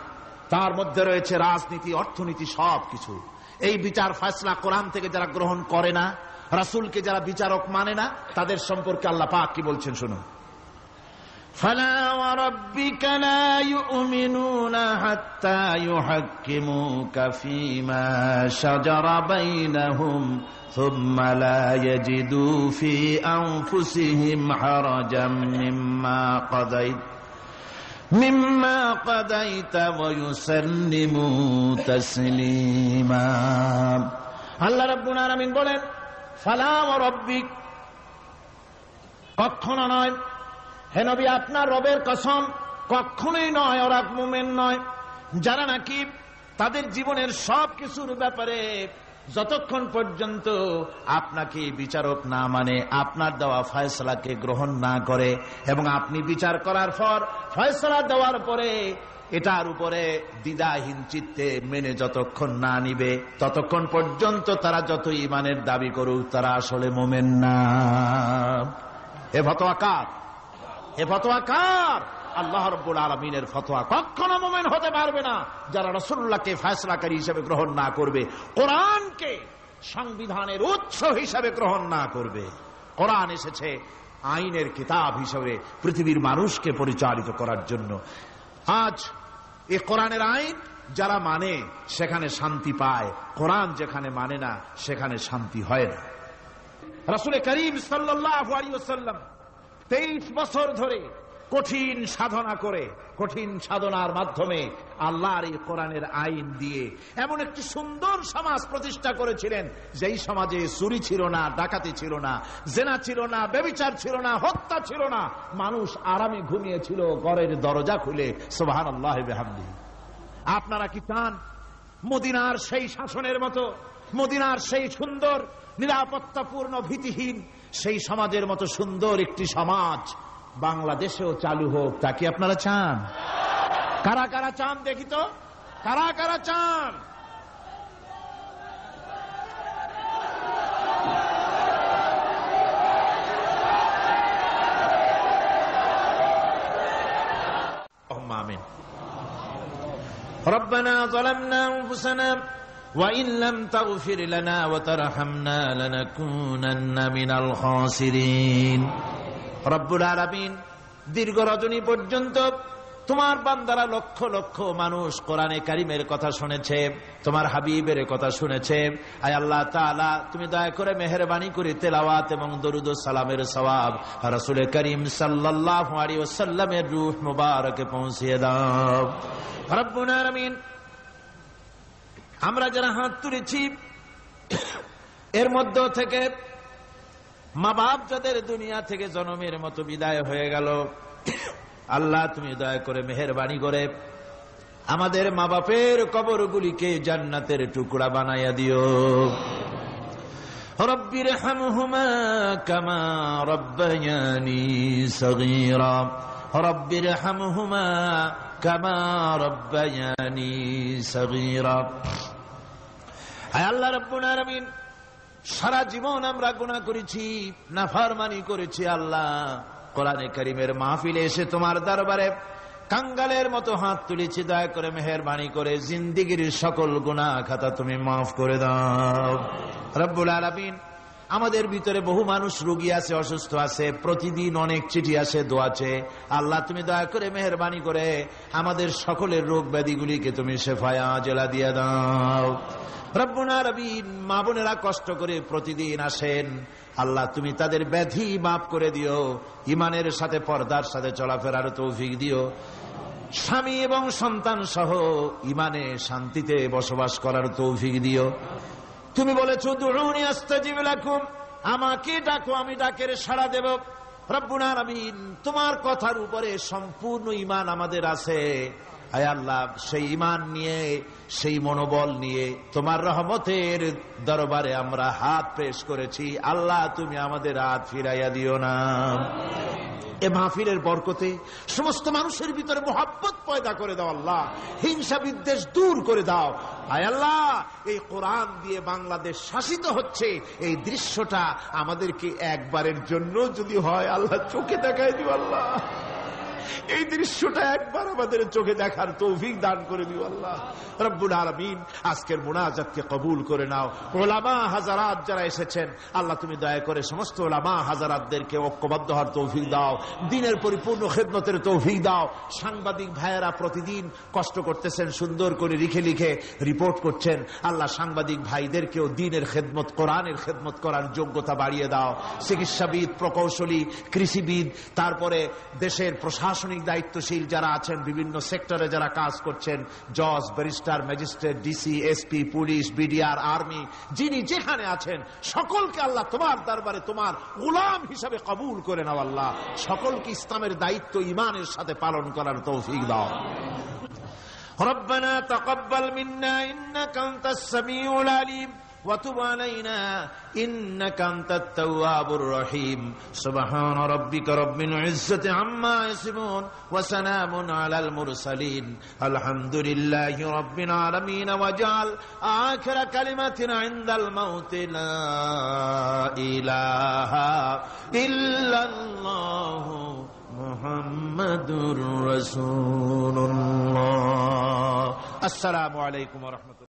তার মধ্যে রয়েছে রাজনীতি, অর্থনীতি, সবকিছু। এই বিচার ফয়সালা কোরআন থেকে যারা গ্রহণ করে না, রাসূলকে যারা বিচারক মানে না, তাদের সম্পর্কে আল্লাহ পাক কি বলছেন শুনুন। فلا وربك لا يؤمنون حتى يحكموك فيما شجر بينهم ثم لا يجدوا في أنفسهم حرجا مما قضيت ويسلموا تسليما। আল্লাহ রাব্বুল আলামিন বলেন, ফালা ওয়ারাব্বিক, কখনো নয় হে নবী, আপনার রবের কসম, কখনোই নয়, ওরা মুমিন নয় যারা নাকি তাদের জীবনের সব কিছুর ব্যাপারে যতক্ষণ পর্যন্ত আপনাকে বিচারক না মানে, আপনার দেওয়া ফয়সালাকে গ্রহণ না করে, এবং আপনি বিচার করার পর ফয়সালা দেওয়ার পরে এটার উপরে দ্বিধাহীন চিত্তে মেনে যতক্ষণ না নিবে, ততক্ষণ পর্যন্ত তারা যত ঈমানের দাবি করুক তারা আসলে মুমিন না। এ ফতোয়া কার? এ ফতোয়া কার? আল্লাহ রাব্বুল আলামিনের ফতোয়া। কখনো মুমিন হতে পারবে না যারা রাসূলুল্লাহকে ফয়সালাকারী হিসেবে গ্রহণ না করবে, কোরআনকে সংবিধানের উৎস হিসেবে গ্রহণ না করবে। কোরআন এসেছে আইনের কিতাব হিসেবে পৃথিবীর মানুষকে পরিচালিত করার জন্য। আজ এই কোরআনের আইন যারা মানে সেখানে শান্তি পায়, কোরআন যেখানে মানে না সেখানে শান্তি হয় না। রাসূল করিম সাল্লাল্লাহু আলাইহি ওয়াসাল্লাম 23 বছর ধরে কঠিন সাধনা করে কঠিন সাধনার মাধ্যমে আল্লাহর এই কোরআনের আইন দিয়ে এমন একটি সুন্দর সমাজ প্রতিষ্ঠা করেছিলেন, যেই সমাজে চুরি ছিল না, ডাকাতি ছিল না, জেনা ছিল না, ব্যভিচার ছিল না, হত্যা ছিল না, মানুষ আরামে ঘুমিয়েছিল ঘরের দরজা খুলে। সুবহানাল্লাহি ওয়া বিহামদিহি। আপনারা কি চান মদিনার সেই শাসনের মতো, মদিনার সেই সুন্দর নিরাপত্তাপূর্ণ ভীতিহীন সেই সমাজের মতো সুন্দর একটি সমাজ বাংলাদেশেও চালু হোক? তা কি আপনারা চান? কারা কারা চান দেখি তো, কারা কারা চান? আমিন। ربنا ظلمنا أنفسنا وإن لم تغفر لنا وترحمنا لنكونن من الخاسرين। রব্বুল আলামিন দীর্ঘ রজনী পর্যন্ত তোমার বান্দারা লক্ষ লক্ষ মানুষ কোরআনে কারিমের কথা শুনেছে, তোমার হাবিবের কথা শুনেছে। আয় আল্লাহ তাআলা, তুমি দয়া করে মেহেরবানি করে তেলাওয়াত এবং দরুদ ও সালামের সওয়াব রাসূল করিম সাল্লাল্লাহু আলাইহি ওয়াসাল্লামের রূহ মুবারকে পৌঁছিয়ে দাও। রব্বুল আলামিন, আমরা যারা হাত তুলেছি এর মধ্য থেকে মা বাপ যাদের দুনিয়া থেকে জন্মের মতো বিদায় হয়ে গেল, আল্লাহ তুমি দয়া করে মেহেরবানি করে আমাদের মা বাপের কবরগুলিকে জান্নাতের টুকরা বানাইয়া দিও। রব্বির হামহুমা কামা রব্বায়ানি সগীরা, রব্বির হামহুমা কামা রব্বায়ানি সগীরা। আয় আল্লাহ রব্বুল আলামিন, সারা জীবন আমরা গুনাহ করেছি, নাফরমানি করেছি। আল্লাহ, কোরআনে কারীমের মাহফিলে এসে তোমার দরবারে কাঙ্গালের মতো হাত তুলেছি, দয়া করে মেহেরবানি করে জিন্দেগীর সকল গুনাহ খাতা তুমি মাফ করে দাও। রব্বুল আলামিন, আমাদের ভিতরে বহু মানুষ রোগী আছে, অসুস্থ আছে, প্রতিদিন অনেক চিঠি আসে, দোয়া আছে। আল্লাহ তুমি দয়া করে মেহেরবানি করে আমাদের সকলের রোগ ব্যাধিগুলিকে তুমি শেফায়ে আজেলা দিয়ে দাও। রব্বুল আলামিন, মা বোনেরা কষ্ট করে প্রতিদিন আসেন, আল্লাহ তুমি তাদের ব্যাধি মাফ করে দিও, ইমানের সাথে পর্দার সাথে চলাফেরার তৌফিক দিও, স্বামী এবং সন্তান সহ ইমানে শান্তিতে বসবাস করার তৌফিক দিও। তুমি বলেছো দুউনি আস্তাজিব লাকুম, আমাকে ডাকো আমি ডাকের সাড়া দেব। রব্বুল আলামিন, তোমার কথার উপরে সম্পূর্ণ ঈমান আমাদের আছে। আয় আল্লাহ, সেই ঈমান নিয়ে, সেই মনোবল নিয়ে তোমার রহমতের দরবারে আমরা হাত পেশ করেছি। আল্লাহ তুমি আমাদের হাত ফিরাইয়া দিও না। এ মাহফিলের বরকতে সমস্ত মানুষের ভিতরে মোহাব্বত পয়দা করে দাও। আল্লাহ, হিংসা বিদ্বেষ দূর করে দাও। আয় আল্লাহ, এই কোরআন দিয়ে বাংলাদেশ শাসিত হচ্ছে, এই দৃশ্যটা আমাদেরকে একবারের জন্য যদি হয় আল্লাহ চোখে দেখায় দিও। আল্লাহ, এই দৃশ্যটা একবার আমাদের চোখে দেখার তৌফিক দান করে দিও। আল্লাহ রব্বুল আলামিন, আজকের মুনাজাতকে কবুল করে নাও। উলামা হাজারাত যারা এসেছেন, আল্লাহ তুমি দয়া করে সমস্ত উলামা হাজারাতদেরকে ঐক্যবদ্ধ হওয়ার তৌফিক দাও, দ্বীনের পরিপূর্ণ খেদমতের তৌফিক দাও। সাংবাদিক ভাইয়েরা প্রতিদিন কষ্ট করতেছেন, সুন্দর করে লিখে লিখে রিপোর্ট করছেন। আল্লাহ, সাংবাদিক ভাইদেরকেও দ্বীনের খেদমত, কোরআনের খেদমত করার যোগ্যতা বাড়িয়ে দাও। চিকিৎসাবিদ, প্রকৌশলী, কৃষিবিদ, তারপরে দেশের প্রশাসনিক দায়িত্বশীল যারা আছেন, বিভিন্ন সেক্টরে যারা কাজ করছেন, জজ, barrister, magistrate, DC, SP, police, BDR, army, যিনি যেখানে আছেন সকলকে আল্লাহ তোমার দরবারে তোমার গোলাম হিসাবে কবুল করে নাও। আল্লাহ, সকলকে ইসলামের দায়িত্ব ঈমানের সাথে পালন করার তৌফিক দাও। রব্বানা তাকাব্বাল মিন্না ইন্নাকা আনতাস সামিউল আলিম وتب علينا إنك أنت التواب الرحيم سبحان ربك رب العزة عما يصفون وسلام على المرسلين الحمد لله رب العالمين واجعل آخر كلمة عند الموت لا إله إلا الله محمد رسول الله السلام عليكم ورحمة الله